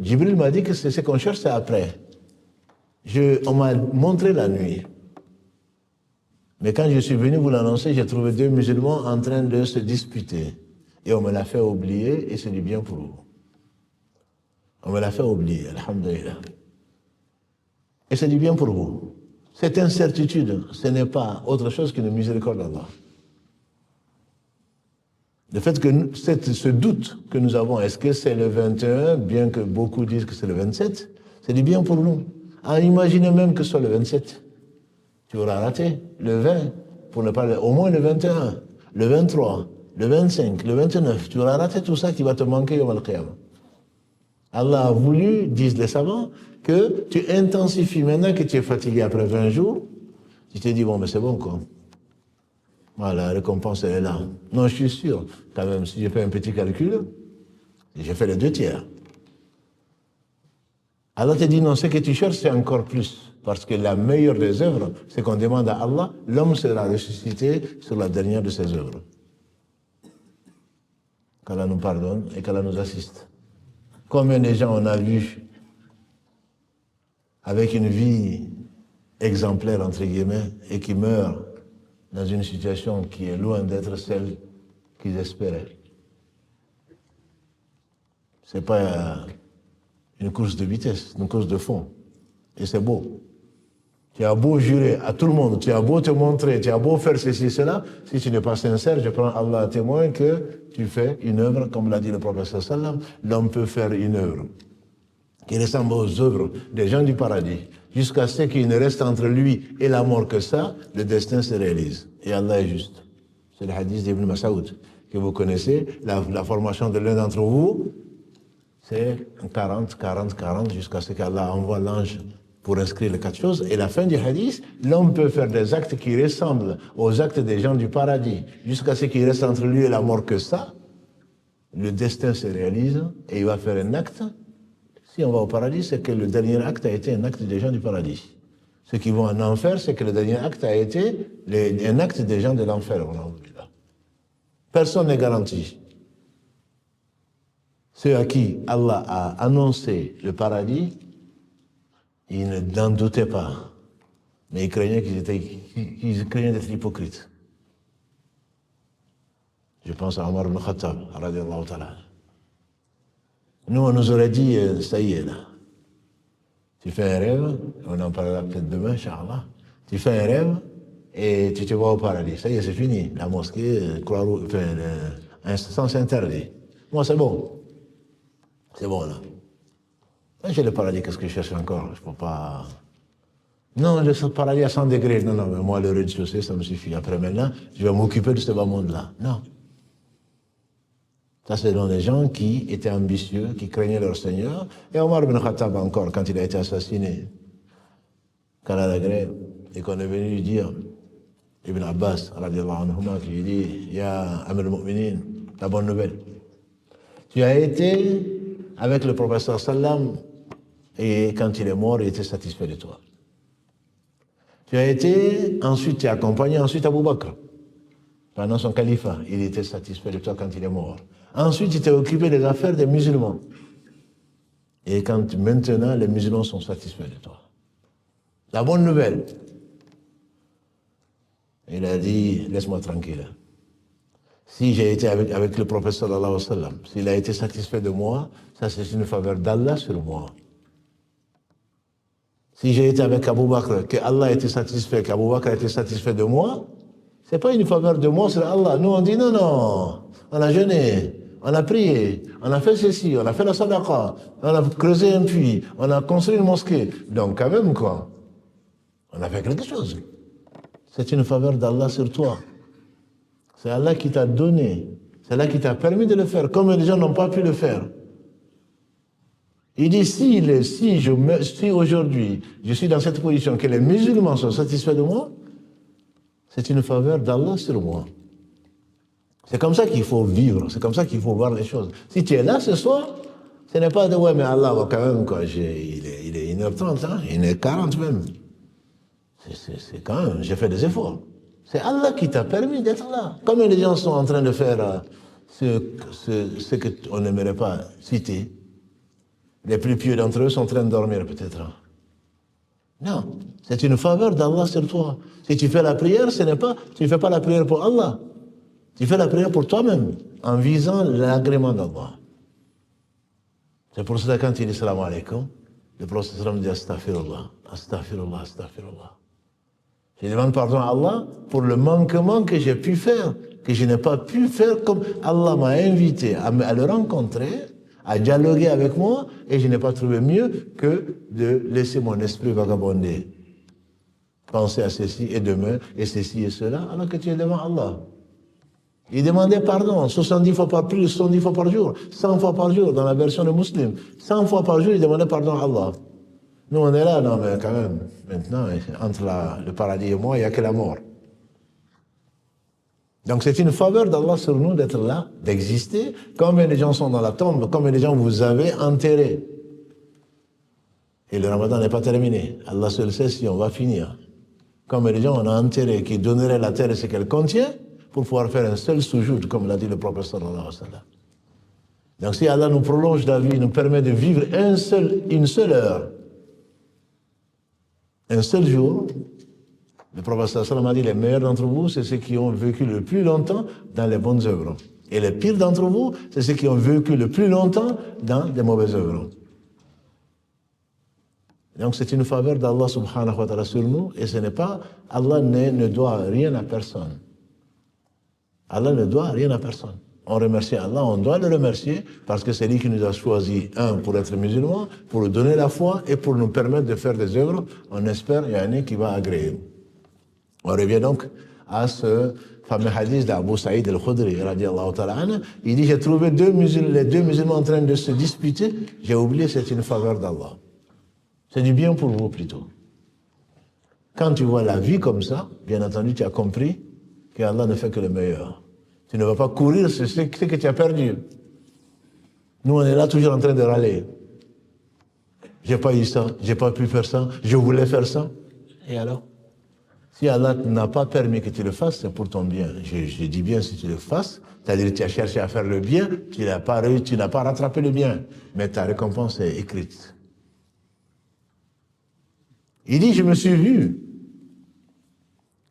Jibril m'a dit que c'est ce qu'on cherche, c'est après. On m'a montré la nuit. Mais quand je suis venu vous l'annoncer, j'ai trouvé 2 musulmans en train de se disputer. Et on me l'a fait oublier, et c'est du bien pour vous. On me l'a fait oublier, alhamdulillah. Et c'est du bien pour vous. Cette incertitude, ce n'est pas autre chose qu'une miséricorde d'Allah. Le fait que ce doute que nous avons, est-ce que c'est le 21, bien que beaucoup disent que c'est le 27, c'est du bien pour nous. Imaginez même que ce soit le 27. Tu auras raté le 20, pour ne pas au moins le 21, le 23, le 25, le 29. Tu auras raté tout ça qui va te manquer yawm al-qiyamah. Allah a voulu, disent les savants, que tu intensifies. Maintenant que tu es fatigué après 20 jours, tu te dis, bon, mais c'est bon, quoi. Voilà, la récompense, elle est là. Non, je suis sûr, quand même, si j'ai fait un petit calcul, j'ai fait les 2 tiers. Allah te dit, non, ce que tu cherches, c'est encore plus. Parce que la meilleure des œuvres, c'est qu'on demande à Allah, l'homme sera ressuscité sur la dernière de ses œuvres. qu'Allah nous pardonne et qu'Allah nous assiste. Combien de gens on a vu avec une vie exemplaire, entre guillemets, et qui meurent dans une situation qui est loin d'être celle qu'ils espéraient. Ce n'est pas une course de vitesse, une course de fond. Et c'est beau. Tu as beau jurer à tout le monde, tu as beau te montrer, tu as beau faire ceci, cela, si tu n'es pas sincère, je prends Allah à témoin que tu fais une œuvre, comme l'a dit le prophète sallam, l'homme peut faire une œuvre qui ressemble aux œuvres des gens du paradis, jusqu'à ce qu'il ne reste entre lui et la mort que ça, le destin se réalise. Et Allah est juste. C'est le hadith d'Ibn Mas'ud que vous connaissez. La formation de l'un d'entre vous, c'est 40, 40, 40, jusqu'à ce qu'Allah envoie l'ange pour inscrire les 4 choses. Et la fin du hadith, l'homme peut faire des actes qui ressemblent aux actes des gens du paradis, jusqu'à ce qu'il reste entre lui et la mort que ça, le destin se réalise et il va faire un acte. Si on va au paradis, c'est que le dernier acte a été un acte des gens du paradis. Ceux qui vont en enfer, c'est que le dernier acte a été un acte des gens de l'enfer. Personne n'est garanti. Ceux à qui Allah a annoncé le paradis, ils n'en doutaient pas. Mais ils craignaient d'être hypocrites. Je pense à Omar ibn Khattab, radiallahu ta'ala. Nous, on nous aurait dit, ça y est, là. Tu fais un rêve, on en parlera peut-être demain, Inch'Allah. Tu fais un rêve et tu te vois au paradis. Ça y est, c'est fini. La mosquée, Croix-Rouge, un sens interdit. Moi, c'est bon. C'est bon, là. J'ai le paradis, qu'est-ce que je cherche encore? Je ne peux pas... Non, le paradis à 100 degrés. Non, mais moi, le rez-de-chaussée, ça me suffit. Après, maintenant, je vais m'occuper de ce bas monde-là. Non. Ça, c'est dans les gens qui étaient ambitieux, qui craignaient leur Seigneur. Et Omar ibn Khattab encore, quand il a été assassiné, quand la grève, et qu'on est venu lui dire, Ibn Abbas, radiallahu anhuma, qui lui dit, Ya Amir al-Mu'minin, la bonne nouvelle. Tu as été avec le professeur Sallam, et quand il est mort, il était satisfait de toi. Tu as été, ensuite tu as accompagné, ensuite Abu Bakr. Pendant son califat, il était satisfait de toi quand il est mort. Ensuite, il t'est occupé des affaires des musulmans. Et quand maintenant, les musulmans sont satisfaits de toi. La bonne nouvelle. Il a dit, laisse-moi tranquille. Si j'ai été avec le prophète sallallahu alayhi wa sallam, s'il a été satisfait de moi, ça c'est une faveur d'Allah sur moi. Si j'ai été avec Abu Bakr, que Allah a été satisfait, qu'Abu Bakr a été satisfait de moi, c'est pas une faveur de moi sur Allah. Nous on dit non, non, on a jeûné, on a prié, on a fait ceci, on a fait la sadaqa, on a creusé un puits, on a construit une mosquée. Donc quand même quoi, on a fait quelque chose. C'est une faveur d'Allah sur toi. C'est Allah qui t'a donné, c'est Allah qui t'a permis de le faire, comme les gens n'ont pas pu le faire. Il dit, si aujourd'hui je suis dans cette position, que les musulmans sont satisfaits de moi, c'est une faveur d'Allah sur moi. C'est comme ça qu'il faut vivre, c'est comme ça qu'il faut voir les choses. Si tu es là ce soir, ce n'est pas de ouais, mais Allah va quand même, quoi, il est 1h30, hein, il est 40 même. C'est quand même, j'ai fait des efforts. C'est Allah qui t'a permis d'être là. Combien de gens sont en train de faire ce qu'on n'aimerait pas citer? Les plus pieux d'entre eux sont en train de dormir peut-être. Non, c'est une faveur d'Allah sur toi. Si tu fais la prière, tu ne fais pas la prière pour Allah. Tu fais la prière pour toi-même, en visant l'agrément d'Allah. C'est pour cela quand il dit salam alaikum, le prophète dit astaghfirullah, astaghfirullah, astaghfirullah. Je demande pardon à Allah pour le manquement que j'ai pu faire, que je n'ai pas pu faire comme Allah m'a invité à le rencontrer, à dialoguer avec moi, et je n'ai pas trouvé mieux que de laisser mon esprit vagabonder. Penser à ceci et demain, et ceci et cela, alors que tu es devant Allah. Il demandait pardon 70 fois par plus, 70 fois par jour, 100 fois par jour, dans la version de Muslim. 100 fois par jour, il demandait pardon à Allah. Nous, on est là, non, mais quand même, maintenant, entre le paradis et moi, il n'y a que la mort. Donc c'est une faveur d'Allah sur nous d'être là, d'exister. Combien de gens sont dans la tombe, combien de gens vous avez enterrés. Et le ramadan n'est pas terminé. Allah seul sait si on va finir. Combien de gens on a enterrés qui donneraient la terre ce qu'elle contient pour pouvoir faire un seul soujoud, comme l'a dit le prophète sallallahu alayhi wa sallam. Donc si Allah nous prolonge la vie, nous permet de vivre une seule heure, un seul jour, le prophète sallallahu alayhi wa sallam a dit, les meilleurs d'entre vous, c'est ceux qui ont vécu le plus longtemps dans les bonnes œuvres. Et les pires d'entre vous, c'est ceux qui ont vécu le plus longtemps dans des mauvaises œuvres. Donc c'est une faveur d'Allah subhanahu wa ta'ala sur nous, et ce n'est pas, Allah ne doit rien à personne. Allah ne doit rien à personne. On remercie Allah, on doit le remercier, parce que c'est lui qui nous a choisi, pour être musulmans, pour nous donner la foi, et pour nous permettre de faire des œuvres, on espère, il y en a qui va agréer. On revient donc à ce fameux hadith d'Abu Saïd al-Khudri, radiallahu ta'ala anhu. Il dit, j'ai trouvé les deux musulmans en train de se disputer, j'ai oublié, c'est une faveur d'Allah. C'est du bien pour vous plutôt. Quand tu vois la vie comme ça, bien entendu, tu as compris qu'Allah ne fait que le meilleur. Tu ne vas pas courir sur ce que tu as perdu. Nous, on est là toujours en train de râler. J'ai pas eu ça, j'ai pas pu faire ça, je voulais faire ça. Et alors? Si Allah n'a pas permis que tu le fasses, c'est pour ton bien. Je dis bien si tu le fasses, c'est-à-dire que tu as cherché à faire le bien, tu n'as pas rattrapé le bien, mais ta récompense est écrite. Il dit, je me suis vu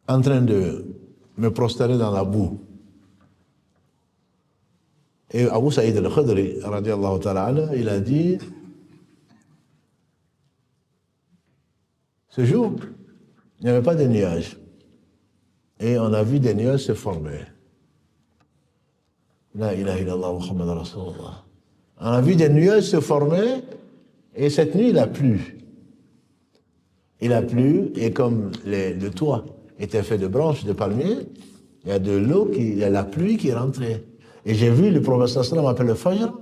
en train de me prosterner dans la boue. Et Abu Saïd al-Khudri, radiallahu ta'ala anhu, il a dit, ce jour, il n'y avait pas de nuages. Et on a vu des nuages se former. La ilaha illallah Muhammad Rasulullah. On a vu des nuages se former, et cette nuit, il a plu. Il a plu, et comme le toit était fait de branches de palmier, il y a de l'eau, il y a la pluie qui est rentrée. Et j'ai vu le prophète sallam appelle le Fajr,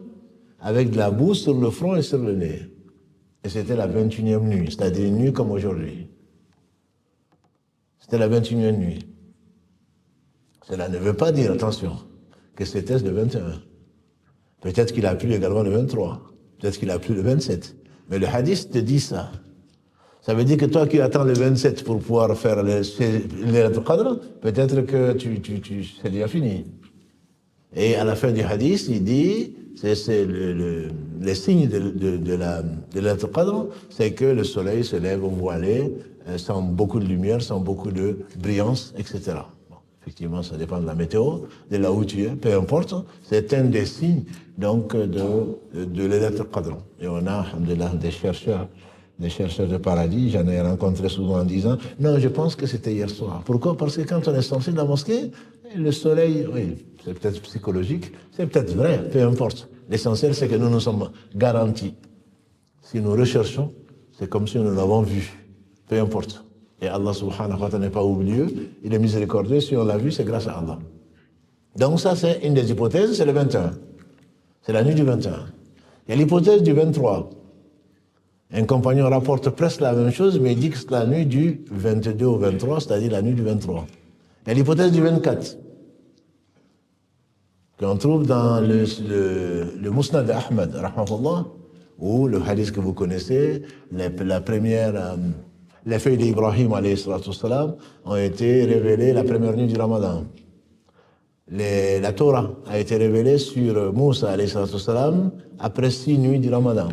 avec de la boue sur le front et sur le nez. Et c'était la 21e nuit, c'est-à-dire une nuit comme aujourd'hui. C'était la 21e nuit. Cela ne veut pas dire, attention, que c'était le 21. Peut-être qu'il a plu également le 23. Peut-être qu'il a plu le 27. Mais le hadith te dit ça. Ça veut dire que toi qui attends le 27 pour pouvoir faire le Qadr, peut-être que c'est déjà fini. Et à la fin du hadith, il dit, c'est les signes de la Qadr, c'est que le soleil se lève voilé, sans beaucoup de lumière, sans beaucoup de brillance, etc. Bon, effectivement, ça dépend de la météo, de là où tu es, peu importe. C'est un des signes, donc, de l'Elat Qadr. Et on a, alhamdoulilah, des chercheurs de paradis, j'en ai rencontré souvent en disant, non, je pense que c'était hier soir. Pourquoi? Parce que quand on est sorti de la mosquée, le soleil, oui, c'est peut-être psychologique, c'est peut-être vrai, peu importe. L'essentiel, c'est que nous sommes garantis. Si nous recherchons, c'est comme si nous l'avons vu, peu importe. Et Allah subhanahu wa ta'ala n'est pas oublieux, il est miséricordieux, si on l'a vu, c'est grâce à Allah. Donc ça, c'est une des hypothèses, c'est le 21. C'est la nuit du 21. Il y a l'hypothèse du 23. Un compagnon rapporte presque la même chose, mais il dit que c'est la nuit du 22 au 23, c'est-à-dire la nuit du 23. Il y a l'hypothèse du 24, qu'on trouve dans le Musnad d'Ahmad, rahmahullah, ou le hadith que vous connaissez, la première, les feuilles d'Ibrahim, alayhi salatu wassalam, ont été révélées la première nuit du Ramadan. La Torah a été révélée sur Moussa, alayhi salatu wassalam, après 6 nuits du Ramadan.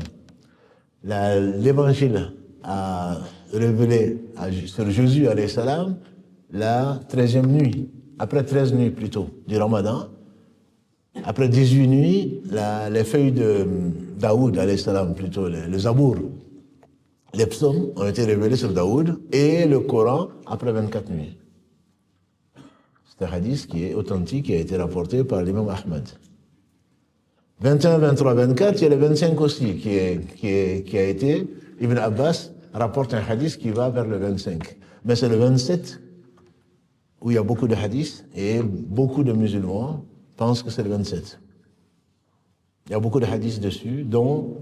L'évangile a révélé sur Jésus, alayhi salam, la 13e nuit, après 13 nuits plutôt, du Ramadan. Après 18 nuits, les feuilles de Daoud, alayhi salam, plutôt, le Zabour, les psaumes ont été révélés sur Daoud, et le Coran après 24 nuits. C'est un hadith qui est authentique, qui a été rapporté par l'imam Ahmad. 21, 23, 24, il y a le 25 aussi, qui a été, Ibn Abbas rapporte un hadith qui va vers le 25. Mais c'est le 27 où il y a beaucoup de hadiths, et beaucoup de musulmans pensent que c'est le 27. Il y a beaucoup de hadiths dessus, dont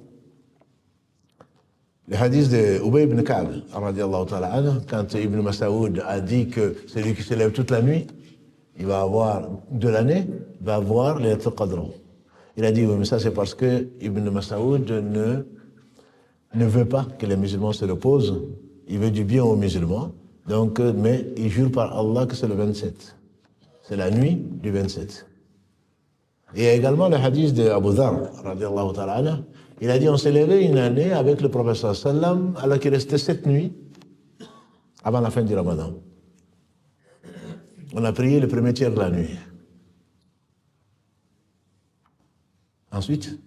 le hadith de Ubay ibn Ka'b, radiallahu ta'ala anhu, quand Ibn Mas'ud a dit que celui qui se lève toute la nuit, il va avoir, de l'année, va avoir les Qadr. Il a dit, oui, mais ça c'est parce que Ibn Mas'ud ne veut pas que les musulmans se reposent, il veut du bien aux musulmans, donc, mais il jure par Allah que c'est le 27. C'est la nuit du 27. Et il y a également le hadith d'Abu Dhar, radiallahu ta'ala anhu. Il a dit, on s'est levé une année avec le prophète sallam, alors qu'il restait 7 nuits avant la fin du Ramadan. On a prié le premier tiers de la nuit. Ensuite,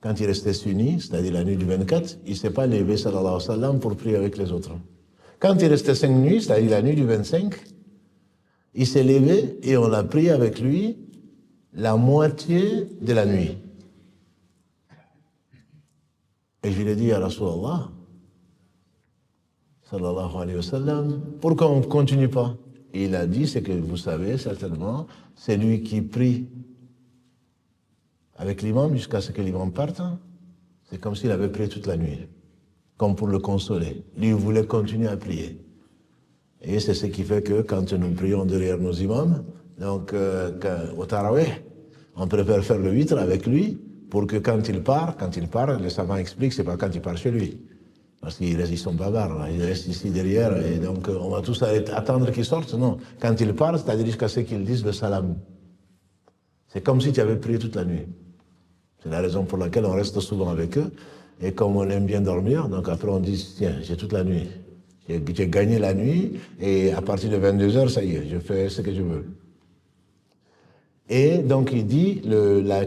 quand il restait uni, c'est-à-dire la nuit du 24, il ne s'est pas levé, sallallahu alayhi wa sallam, pour prier avec les autres. Quand il restait 5 nuits, c'est-à-dire la nuit du 25, il s'est levé et on a prié avec lui la moitié de la nuit. Et je lui ai dit à Rasulallah, sallallahu alayhi wa sallam, pourquoi on ne continue pas? Et il a dit, c'est que vous savez certainement, c'est lui qui prie avec l'imam jusqu'à ce que l'imam parte, c'est comme s'il avait prié toute la nuit, comme pour le consoler. Lui, il voulait continuer à prier. Et c'est ce qui fait que quand nous prions derrière nos imams, donc au Tarawih, on préfère faire le vitre avec lui pour que quand il part, les savants expliquent, c'est pas quand il part chez lui. Parce qu'ils sont bavards, là. Ils restent ici derrière, et donc on va tous attendre qu'ils sortent. Non, quand ils partent, c'est-à-dire jusqu'à ce qu'ils disent le salam. C'est comme si tu avais prié toute la nuit. C'est la raison pour laquelle on reste souvent avec eux. Et comme on aime bien dormir, donc après on dit, tiens, j'ai toute la nuit. J'ai gagné la nuit, et à partir de 22h, ça y est, je fais ce que je veux. Et donc il dit,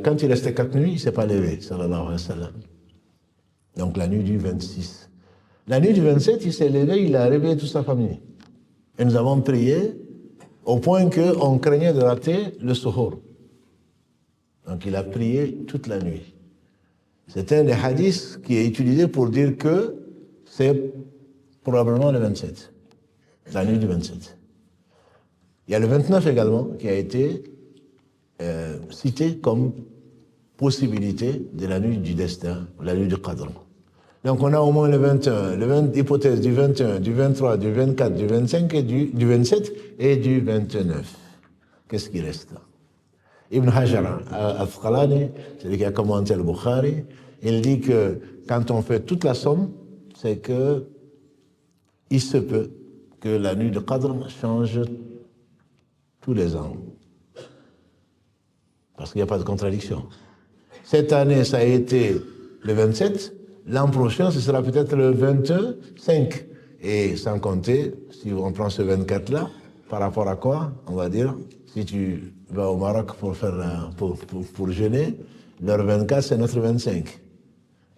quand il restait 4 nuits, il ne s'est pas levé, sallallahu alayhi wa sallam. Donc la nuit du 26. La nuit du 27, il s'est levé, il a réveillé toute sa famille. Et nous avons prié au point qu'on craignait de rater le suhour. Donc il a prié toute la nuit. C'est un des hadiths qui est utilisé pour dire que c'est probablement le 27, la nuit du 27. Il y a le 29 également qui a été cité comme possibilité de la nuit du destin, la nuit du Qadr. Donc on a au moins le 21, l'hypothèse du 21, du 23, du 24, du 25, et du 27 et du 29. Qu'est-ce qui reste là? Ibn Hajar al-Asqalani, celui qui a commenté le Bukhari, il dit que quand on fait toute la somme, c'est que il se peut que la nuit de Qadr change tous les ans. Parce qu'il n'y a pas de contradiction. Cette année, ça a été le 27, l'an prochain, ce sera peut-être le 25. Et sans compter, si on prend ce 24-là, par rapport à quoi, on va dire, si tu vas au Maroc pour jeûner, leur 24, c'est notre 25,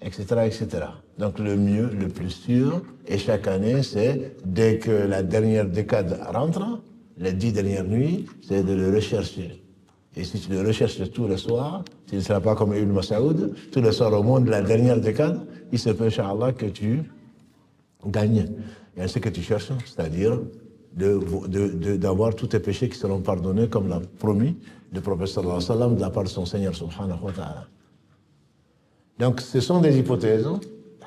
etc., etc. Donc le mieux, le plus sûr, et chaque année, c'est dès que la dernière décade rentre, les 10 dernières nuits, c'est de le rechercher. Et si tu le recherches tous les soirs, tu ne seras pas comme Ibn Mas'oud, tous les soirs au monde de la dernière décade, il se peut, Inch'Allah, que tu gagnes. Et ce que tu cherches, c'est-à-dire d'avoir tous tes péchés qui seront pardonnés, comme l'a promis le prophète sallallahu alayhi wa sallam de la part de son Seigneur subhanahu wa ta'ala. Donc, ce sont des hypothèses.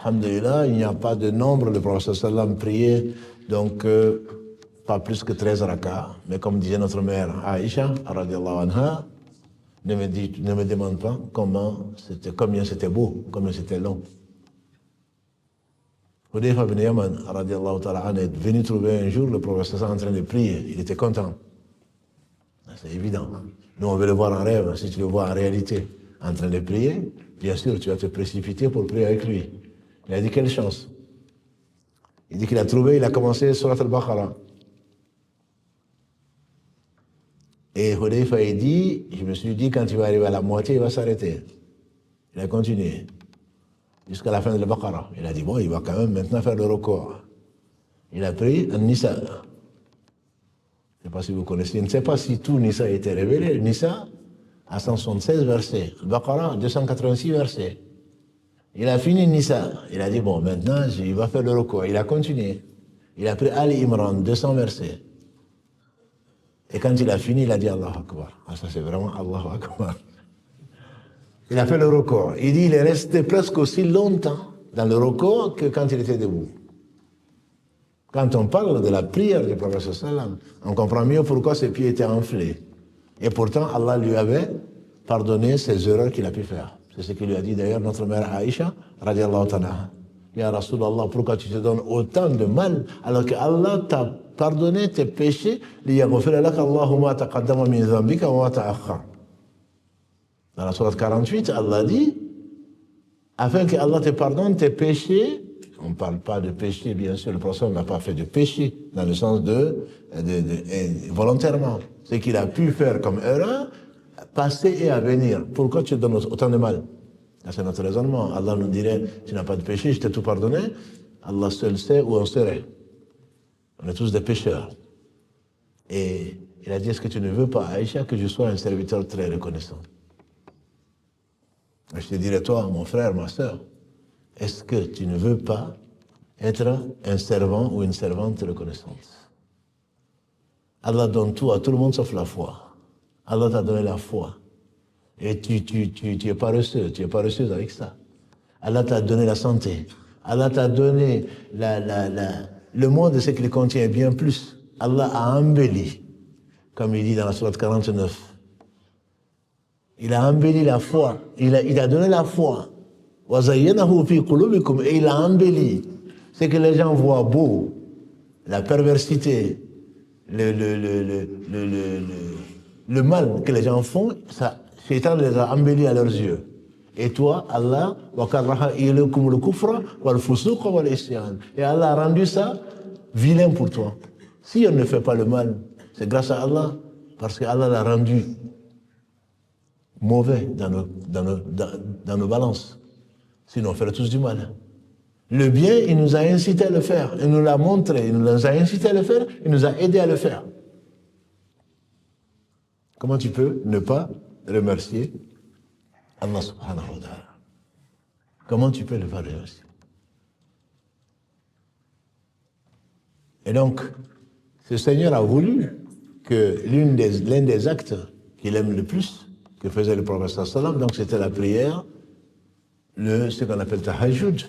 Alhamdulillah, il n'y a pas de nombre. Le prophète sallallahu alayhi wa sallam priait, donc, pas plus que 13 rakats. Mais comme disait notre mère Aïcha, radiallahu anha, ne me demande pas combien c'était beau, combien c'était long. Hudayfa ibn Yaman, radiallahu ta'ala anha, est venu trouver un jour le prophète en train de prier. Il était content. C'est évident. Nous, on veut le voir en rêve. Si tu le vois en réalité en train de prier, bien sûr, tu vas te précipiter pour prier avec lui. Il a dit, quelle chance. Il dit qu'il a trouvé, il a commencé Surat al-Baqarah. Et Hudayfa, il dit, je me suis dit, quand il va arriver à la moitié, il va s'arrêter. Il a continué jusqu'à la fin de l'Baqarah. Il a dit, bon, il va quand même maintenant faire le record. Il a pris un Nisa. Je ne sais pas si vous connaissez, je ne sais pas si tout Nisa a été révélé. Nisa a 176 versets. Al-Baqarah, 286 versets. Il a fini Nisa. Il a dit, bon, maintenant, il va faire le record. Il a continué. Il a pris Ali Imran, 200 versets. Et quand il a fini, il a dit Allahu Akbar. Ah, ça c'est vraiment Allahu Akbar. Il a fait le record. Il dit il est resté presque aussi longtemps dans le record que quand il était debout. Quand on parle de la prière du prophète sallam, on comprend mieux pourquoi ses pieds étaient enflés. Et pourtant, Allah lui avait pardonné ses erreurs qu'il a pu faire. C'est ce qu'il lui a dit d'ailleurs notre mère Aïcha, radiallahu ta'ala. Ya Rasulallah, pourquoi tu te donnes autant de mal alors que Allah t'a pardonné tes péchés, liyaghfira laka Allahu ma taqaddama min dhanbika wa ma ta'akhkhar. Dans la sourate 48, Allah dit, afin que Allah te pardonne tes péchés. On ne parle pas de péché, bien sûr, le prophète n'a pas fait de péché, dans le sens de volontairement. Ce qu'il a pu faire comme erreur, passé et à venir. Pourquoi tu donnes autant de mal? C'est notre raisonnement. Allah nous dirait, tu n'as pas de péché, je t'ai tout pardonné. Allah seul sait où on serait. On est tous des pécheurs. Et il a dit, est-ce que tu ne veux pas, Aïcha, que je sois un serviteur très reconnaissant? Je te dirais, toi, mon frère, ma soeur, est-ce que tu ne veux pas être un servant ou une servante reconnaissante? Allah donne tout à tout le monde sauf la foi. Allah t'a donné la foi. Et tu es paresseux, tu es paresseuse avec ça. Allah t'a donné la santé. Allah t'a donné le monde de ce qu'il contient bien plus. Allah a embelli, comme il dit dans la sourate 49. Il a embelli la foi. Il a donné la foi. Et il a embelli. C'est que les gens voient beau, la perversité, le mal que les gens font, ça, Shaitan les a embellis à leurs yeux. Et toi, Allah, et Allah a rendu ça vilain pour toi. Si on ne fait pas le mal, c'est grâce à Allah, parce que Allah l'a rendu mauvais dans nos balances. Sinon, on ferait tous du mal. Le bien, il nous a incité à le faire. Il nous l'a montré, il nous a incité à le faire, il nous a aidé à le faire. Comment tu peux ne pas remercier Allah subhanahu wa ta'ala? Comment tu peux ne pas remercier? Et donc, ce Seigneur a voulu que l'un des actes qu'il aime le plus, que faisait le prophète sallam, donc c'était la prière, ce qu'on appelle tahajjud,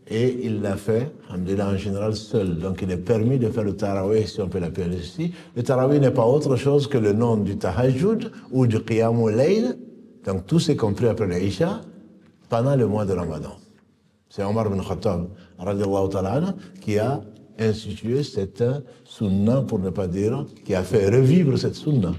et il l'a fait, alhamdoulilah, en général seul. Donc il est permis de faire le tarawih, si on peut l'appeler ici. Le tarawih n'est pas autre chose que le nom du tahajjud ou du qiyamul layl, donc tout c'est compris après l'Aïcha, pendant le mois de Ramadan. C'est Omar ibn Khattab, radiallahu ta'ala, qui a institué cette sunna, pour ne pas dire, qui a fait revivre cette sunna.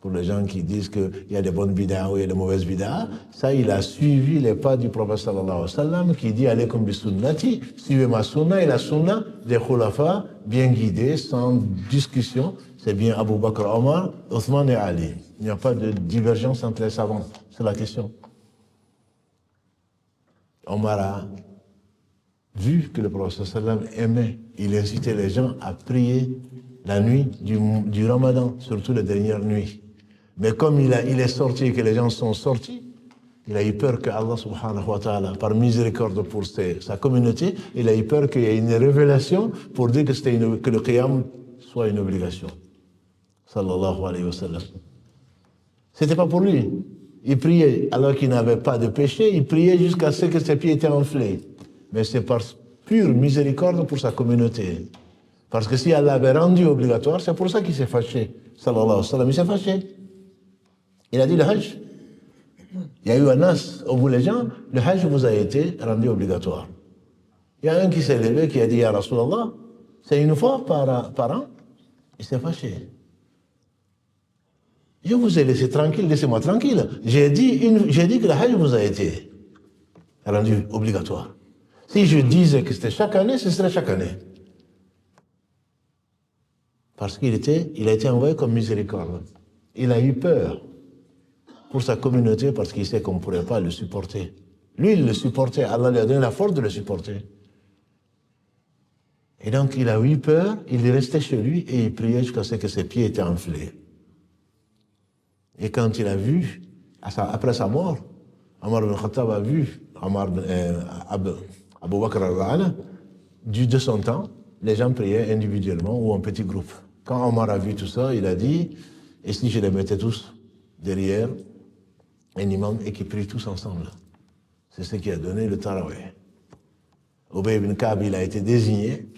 Pour les gens qui disent qu'il y a des bonnes bid'ah ou il y a des mauvaises bid'ah, ça, il a suivi les pas du prophète sallallahu alayhi wa sallam, qui dit, alaykum bi sunnati, suivez ma sunna, et la sunna des khulafa, bien guidés, sans discussion, c'est bien Abu Bakr, Omar, Othman et Ali. Il n'y a pas de divergence entre les savants, c'est la question. Omar a vu que le prophète sallallahu alayhi wa sallam aimait, il incitait les gens à prier la nuit du Ramadan, surtout les dernières nuits. Mais comme il est sorti et que les gens sont sortis, il a eu peur que Allah subhanahu wa ta'ala, par miséricorde pour sa communauté, il a eu peur qu'il y ait une révélation pour dire que le qiyam soit une obligation. Sallallahu alayhi wa sallam. C'était pas pour lui. Il priait alors qu'il n'avait pas de péché, il priait jusqu'à ce que ses pieds étaient enflés. Mais c'est par pure miséricorde pour sa communauté. Parce que si Allah avait rendu obligatoire, c'est pour ça qu'il s'est fâché. Sallallahu alayhi wa sallam, il s'est fâché. Il a dit le hajj. Il y a eu un as au bout des gens, le hajj vous a été rendu obligatoire. Il y a un qui s'est levé, qui a dit, Ya Rasulallah, c'est une fois par an. Il s'est fâché. Je vous ai laissé tranquille, laissez-moi tranquille. J'ai dit que le hajj vous a été rendu obligatoire. Si je disais que c'était chaque année, ce serait chaque année. Parce qu'il a été envoyé comme miséricorde. Il a eu peur pour sa communauté parce qu'il sait qu'on ne pourrait pas le supporter. Lui, il le supportait. Allah lui a donné la force de le supporter. Et donc, il a eu peur, il est resté chez lui et il priait jusqu'à ce que ses pieds étaient enflés. Et quand il a vu, après sa mort, Omar ibn Khattab a vu Abu Bakr al-Ra'ana, de son temps, les gens priaient individuellement ou en petits groupes. Quand Omar a vu tout ça, il a dit, et si je les mettais tous derrière un imam et qui prient tous ensemble? C'est ce qui a donné le tarawih. Ubay ibn Ka'b, il a été désigné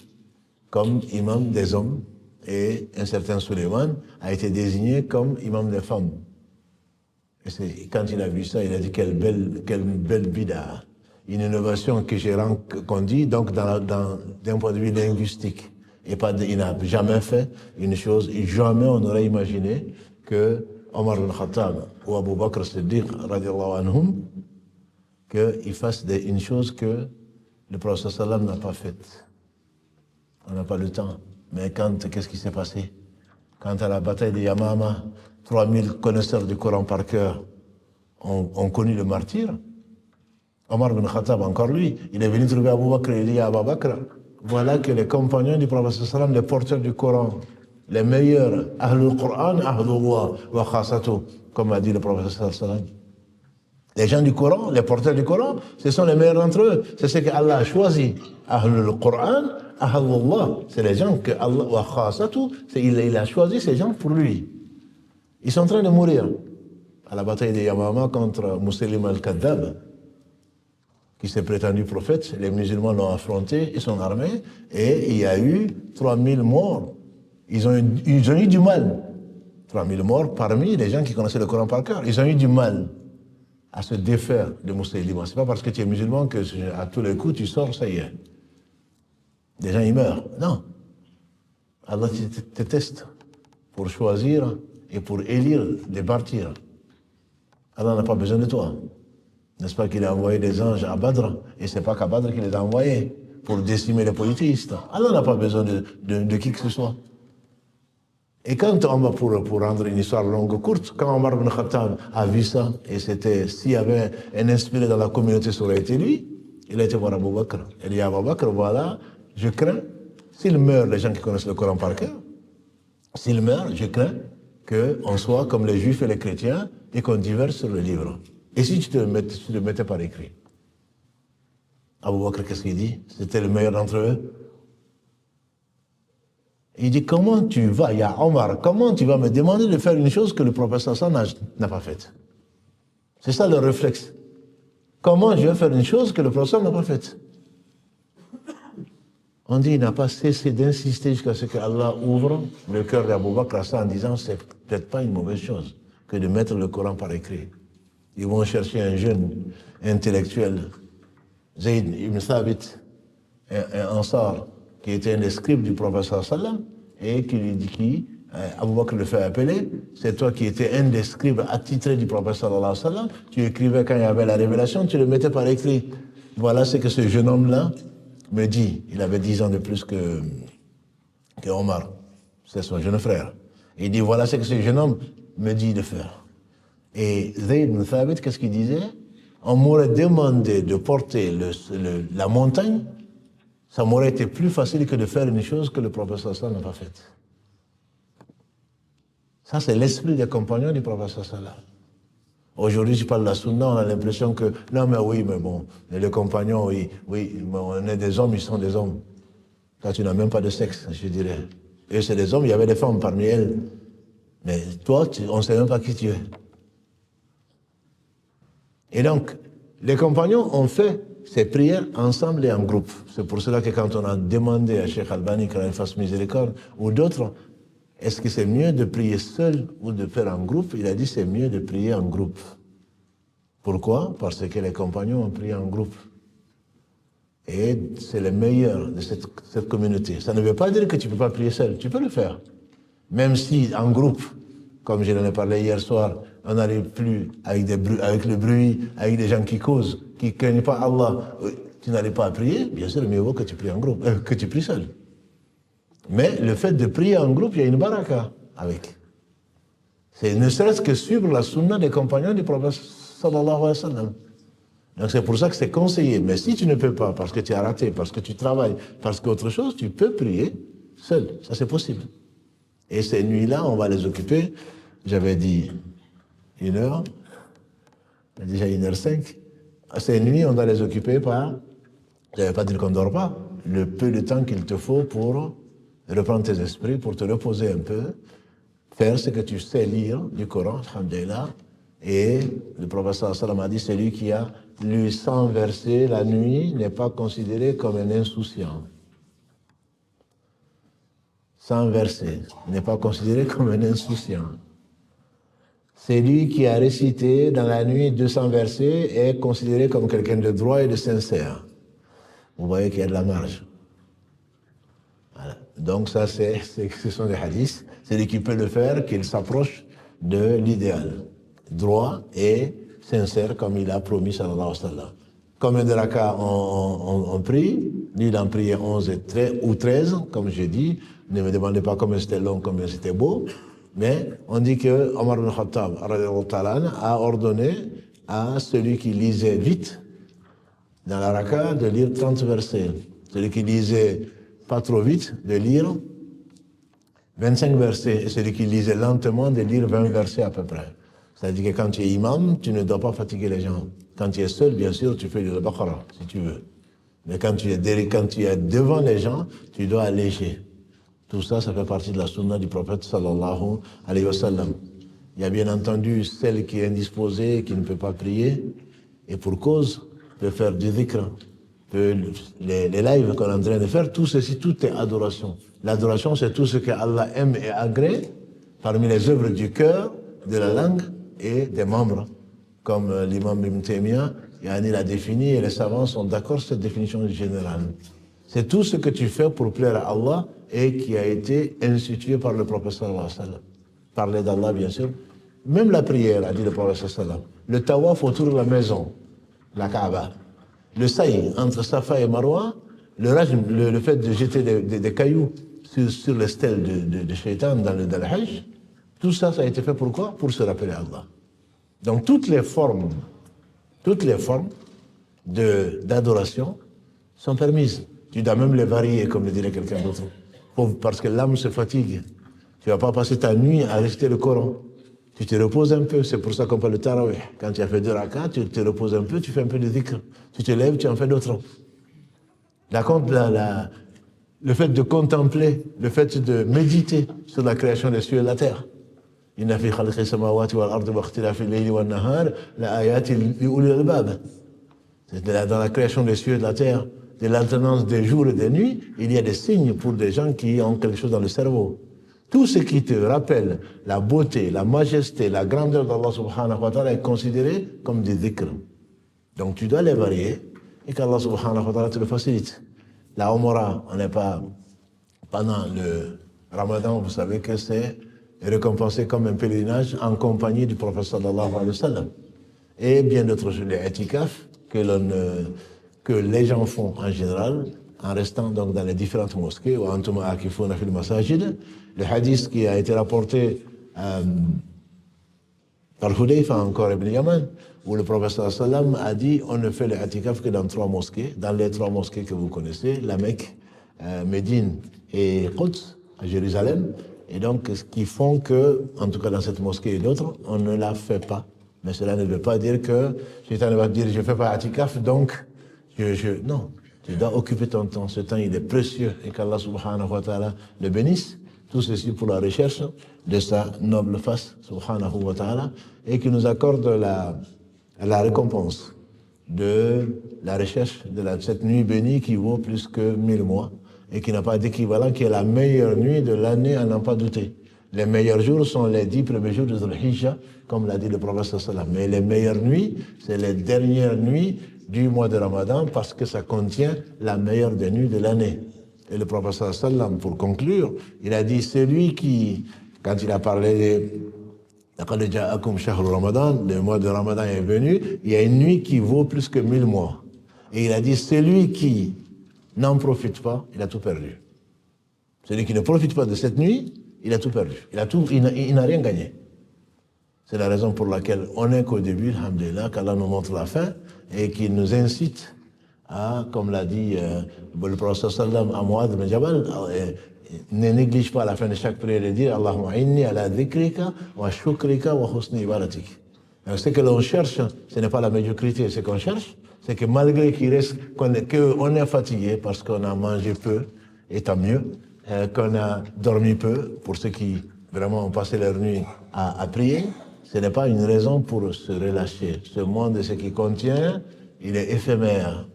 comme imam des hommes et un certain Suleiman a été désigné comme imam des femmes. Et quand il a vu ça, il a dit quelle belle bid'a. Une innovation que j'ai rencontrée donc d'un point de vue linguistique. Et il n'a jamais fait une chose, et jamais on aurait imaginé que Omar ibn Khattab ou Abu Bakr Siddiq, radiallahu anhum, qu'ils fassent une chose que le prophète sallam n'a pas faite. On n'a pas le temps. Mais qu'est-ce qui s'est passé? Quand à la bataille de Yamama, 3000 connaisseurs du Coran par cœur ont connu le martyr, Omar ibn Khattab, encore lui, il est venu trouver Abu Bakr et il dit à Abu Bakr, voilà que les compagnons du prophète sallam, les porteurs du Coran, les meilleurs, Ahlul Qur'an, Ahlullah wa Khasatu, comme a dit le prophète sallam. Les gens du Coran, les porteurs du Coran, ce sont les meilleurs d'entre eux. C'est ce qu'Allah a choisi. Ahlul Qur'an, Ahlullah, c'est les gens que Allah wa Khasatu, il a choisi ces gens pour lui. Ils sont en train de mourir à la bataille de Yamama contre Musaylim al-Kadhab, qui s'est prétendu prophète. Les musulmans l'ont affronté, ils sont armés, et il y a eu 3000 morts. Ils ont eu du mal. 3000 morts parmi les gens qui connaissaient le Coran par cœur. Ils ont eu du mal à se défaire de Moussaïlima. C'est pas parce que tu es musulman que à tous les coups tu sors, ça y est. Des gens ils meurent. Non. Allah te teste pour choisir et pour élire des martyrs. Allah n'a pas besoin de toi. N'est-ce pas qu'il a envoyé des anges à Badr, et c'est pas qu'à Badr qu'il les a envoyés pour décimer les polythéistes. Allah n'a pas besoin de qui que ce soit. Et quand on va pour rendre une histoire longue ou courte, quand Omar ibn Khattab a vu ça, et c'était, s'il y avait un inspiré dans la communauté, ça aurait été lui, il a été voir Abu Bakr. Il dit à Abu Bakr, voilà, je crains, s'il meurt, les gens qui connaissent le Coran par cœur, s'il meurt, je crains qu'on soit comme les juifs et les chrétiens et qu'on diverse sur le livre. Et si tu le mettais par écrit? Abu Bakr, qu'est-ce qu'il dit? C'était le meilleur d'entre eux. Il dit, comment tu vas, ya Omar, comment tu vas me demander de faire une chose que le prophète n'a pas faite? C'est ça le réflexe. Comment je vais faire une chose que le prophète n'a pas faite? On dit, il n'a pas cessé d'insister jusqu'à ce que Allah ouvre le cœur d'Abu Bakr à ça en disant, c'est peut-être pas une mauvaise chose que de mettre le Coran par écrit. Ils vont chercher un jeune intellectuel, Zayd ibn Thabit, un Ansar, qui était un des scribes du prophète sallam, et qui lui dit, Abu Bakr le fait appeler, c'est toi qui étais un des scribes attitrés du prophète sallam, tu écrivais quand il y avait la révélation, tu le mettais par écrit. Voilà ce que ce jeune homme-là me dit. Il avait 10 ans de plus que Omar, c'est son jeune frère. Il dit, voilà ce que ce jeune homme me dit de faire. Et Zayd ibn Thabit, qu'est-ce qu'il disait? On m'aurait demandé de porter la montagne, ça m'aurait été plus facile que de faire une chose que le prophète sallallahu n'a pas faite. Ça, c'est l'esprit des compagnons du prophète sallallahu. Aujourd'hui, je parle de la sunna, on a l'impression que, non mais oui, mais bon, les compagnons, oui, on est des hommes, ils sont des hommes. Toi, tu n'as même pas de sexe, je dirais. Et c'est des hommes, il y avait des femmes parmi elles. Mais toi, on ne sait même pas qui tu es. Et donc, les compagnons ont fait ces prières ensemble et en groupe. C'est pour cela que quand on a demandé à Cheikh Albani qu'il fasse miséricorde, ou d'autres, est-ce que c'est mieux de prier seul ou de faire en groupe? Il a dit c'est mieux de prier en groupe. Pourquoi? Parce que les compagnons ont prié en groupe. Et c'est le meilleur de cette communauté. Ça ne veut pas dire que tu ne peux pas prier seul. Tu peux le faire. Même si en groupe, comme je l'en ai parlé hier soir, on n'arrive plus avec le bruit, avec des gens qui causent, qui ne craignent pas Allah. Tu n'arrives pas à prier, bien sûr, mieux vaut que tu pries en groupe, que tu pries seul. Mais le fait de prier en groupe, il y a une baraka avec. C'est ne serait-ce que suivre la sunna des compagnons du prophète sallallahu alayhi wa sallam. Donc c'est pour ça que c'est conseillé. Mais si tu ne peux pas, parce que tu as raté, parce que tu travailles, parce qu'autre chose, tu peux prier seul. Ça c'est possible. Et ces nuits-là, on va les occuper. J'avais dit 1 heure, déjà 1h05. Ces nuits, on va les occuper par, je ne vais pas dire qu'on ne dort pas, le peu de temps qu'il te faut pour reprendre tes esprits, pour te reposer un peu, faire ce que tu sais lire du Coran, alhamdulillah. Et le prophète sallam a dit, celui qui a lu 100 versets la nuit n'est pas considéré comme un insouciant. 100 versets n'est pas considéré comme un insouciant. Celui qui a récité dans la nuit 200 versets est considéré comme quelqu'un de droit et de sincère. Vous voyez qu'il y a de la marge. Voilà. Donc ça, ce sont des hadiths. Celui qui peut le faire, qu'il s'approche de l'idéal, droit et sincère comme il a promis sallallahu alayhi wa sallam. Combien de rakas on prie? Lui, il en priait 11 ou 13, comme j'ai dit. Ne me demandez pas combien c'était long, combien c'était beau. Mais on dit que Omar ibn Khattab a ordonné à celui qui lisait vite dans la raka de lire 30 versets. Celui qui lisait pas trop vite de lire 25 versets. Et celui qui lisait lentement de lire 20 versets à peu près. C'est-à-dire que quand tu es imam, tu ne dois pas fatiguer les gens. Quand tu es seul, bien sûr, tu fais le Baqarah, si tu veux. Mais quand tu es devant les gens, tu dois alléger. Tout ça, ça fait partie de la sunna du prophète sallallahu alayhi wa sallam. Il y a bien entendu celle qui est indisposée, qui ne peut pas prier, et pour cause, peut faire du dhikr. Les lives qu'on est en train de faire, tout ceci, tout est adoration. L'adoration, c'est tout ce que Allah aime et agrée parmi les œuvres du cœur, de la langue et des membres. Comme l'imam Ibn Taymiyyah, il a défini et les savants sont d'accord sur cette définition générale. C'est tout ce que tu fais pour plaire à Allah et qui a été institué par le prophète sallallahu alayhi wa sallam. Parler d'Allah, bien sûr. Même la prière, a dit le prophète sallallahu alayhi wa sallam. Le tawaf autour de la maison, la Kaaba. Le saï entre Safa et Marwa, le rajm, le fait de jeter des cailloux sur les stèles de Shaitan dans le Hajj, tout ça, ça a été fait pourquoi? Pour se rappeler à Allah. Donc toutes les formes d'adoration sont permises. Tu dois même les varier, comme le dirait quelqu'un d'autre. Parce que l'âme se fatigue. Tu ne vas pas passer ta nuit à réciter le Coran. Tu te reposes un peu, c'est pour ça qu'on parle de tarawih. Quand tu as fait 2 rakats, tu te reposes un peu, tu fais un peu de dhikr. Tu te lèves, tu en fais d'autres. Le fait de contempler, le fait de méditer sur la création des cieux et de la terre. Inna fi khalqi samawati wal ardi wa ikhtilafi al-layli wan nahar la ayatin li ulil albab. Dans la création des cieux et de la terre, de l'alternance des jours et des nuits, il y a des signes pour des gens qui ont quelque chose dans le cerveau. Tout ce qui te rappelle la beauté, la majesté, la grandeur d'Allah subhanahu wa ta'ala est considéré comme des dhikr. Donc tu dois les varier et qu'Allah subhanahu wa ta'ala te le facilite. La Umrah, on n'est pas pendant le Ramadan, vous savez que c'est récompensé comme un pèlerinage en compagnie du prophète sallallahu alayhi wa sallam. Et bien d'autres choses, les itikaf que les gens font en général en restant donc dans les différentes mosquées ou antum akifuna fil masajid. Le hadith qui a été rapporté par Hudayfa encore Ibn Yaman, où le prophète sallallahu alayhi wa sallam a dit on ne fait le itikaf que dans 3 mosquées, dans les 3 mosquées que vous connaissez, la Mecque, Médine et Quds, à Jérusalem. Et donc, ce qui font que, en tout cas dans cette mosquée et d'autres, on ne la fait pas. Mais cela ne veut pas dire que Shaitan va dire je ne fais pas itikaf, donc non. Tu dois occuper ton temps. Ce temps, il est précieux et qu'Allah subhanahu wa ta'ala le bénisse. Tout ceci pour la recherche de sa noble face, subhanahu wa ta'ala, et qui nous accorde la récompense de la recherche de cette nuit bénie qui vaut plus que 1000 mois et qui n'a pas d'équivalent, qui est la meilleure nuit de l'année à n'en pas douter. Les meilleurs jours sont les 10 premiers jours de Dhul Hijjah, comme l'a dit le prophète sallallahu alayhi wa sallam. Mais les meilleures nuits, c'est les dernières nuits du mois de Ramadan parce que ça contient la meilleure des nuits de l'année. Et le prophète sallallahu alayhi wa sallam, pour conclure, il a dit celui qui, quand il a parlé لَقَدْ جَاءَكُمْ شَهْرُ Ramadan, le mois de Ramadan est venu, il y a une nuit qui vaut plus que 1000 mois. Et il a dit celui qui n'en profite pas, il a tout perdu. Celui qui ne profite pas de cette nuit, il a tout perdu. Il n'a rien gagné. C'est la raison pour laquelle on n'est qu'au début, alhamdulillah, qu'Allah nous montre la fin et qu'il nous incite à, comme l'a dit le prophète sallam à Mu'adh bin Jabal, ne néglige pas à la fin de chaque prière de dire Allahumma inni ala dhikrika wa shukrika wa husni ibadatik. Ce que l'on cherche, ce n'est pas la médiocrité, ce qu'on cherche, c'est que malgré qu'on est fatigué parce qu'on a mangé peu, et tant mieux, qu'on a dormi peu, pour ceux qui vraiment ont passé leur nuit à prier, ce n'est pas une raison pour se relâcher. Ce monde et ce qu'il contient, il est éphémère.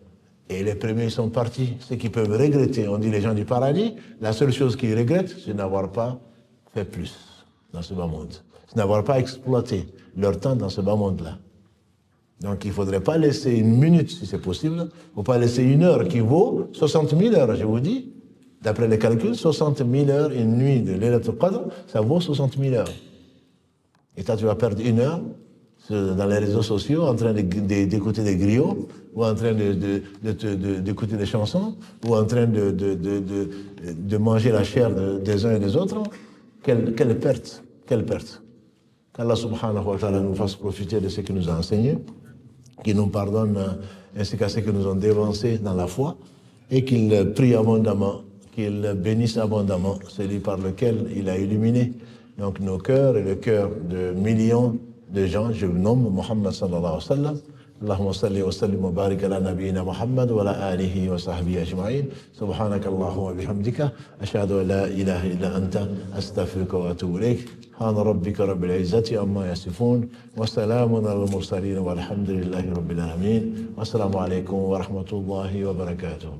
Et les premiers sont partis. Ceux qui peuvent regretter, on dit les gens du paradis, la seule chose qu'ils regrettent, c'est d'avoir pas fait plus dans ce bas monde. C'est d'avoir pas exploité leur temps dans ce bas monde-là. Donc il ne faudrait pas laisser une minute, si c'est possible, il ne faut pas laisser une heure qui vaut 60 000 heures, je vous dis. D'après les calculs, 60 000 heures, une nuit de Laylatul Qadr, ça vaut 60 000 heures. Et toi, tu vas perdre 1 heure dans les réseaux sociaux en train d'écouter des griots, ou en train d'écouter des chansons, ou en train de manger la chair des uns et des autres. Quelle perte, quelle perte. Qu'Allah subhanahu wa ta'ala nous fasse profiter de ce qu'il nous a enseigné, qu'il nous pardonne ainsi qu'à ce que nous ont dévancé dans la foi, et qu'il prie abondamment, qu'il bénisse abondamment celui par lequel il a illuminé donc nos cœurs et le cœur de millions de gens. Je vous nomme Muhammad sallallahu alayhi wa sallam. اللهم صل وسلم وبارك على نبينا محمد وعلى آله وصحبه أجمعين سبحانك اللهم وبحمدك أشهد أن لا إله إلا أنت أستغفرك وأتوب إليك سبحان ربك رب العزة عما يصفون وسلام على المرسلين والحمد لله رب العالمين والسلام عليكم ورحمة الله وبركاته.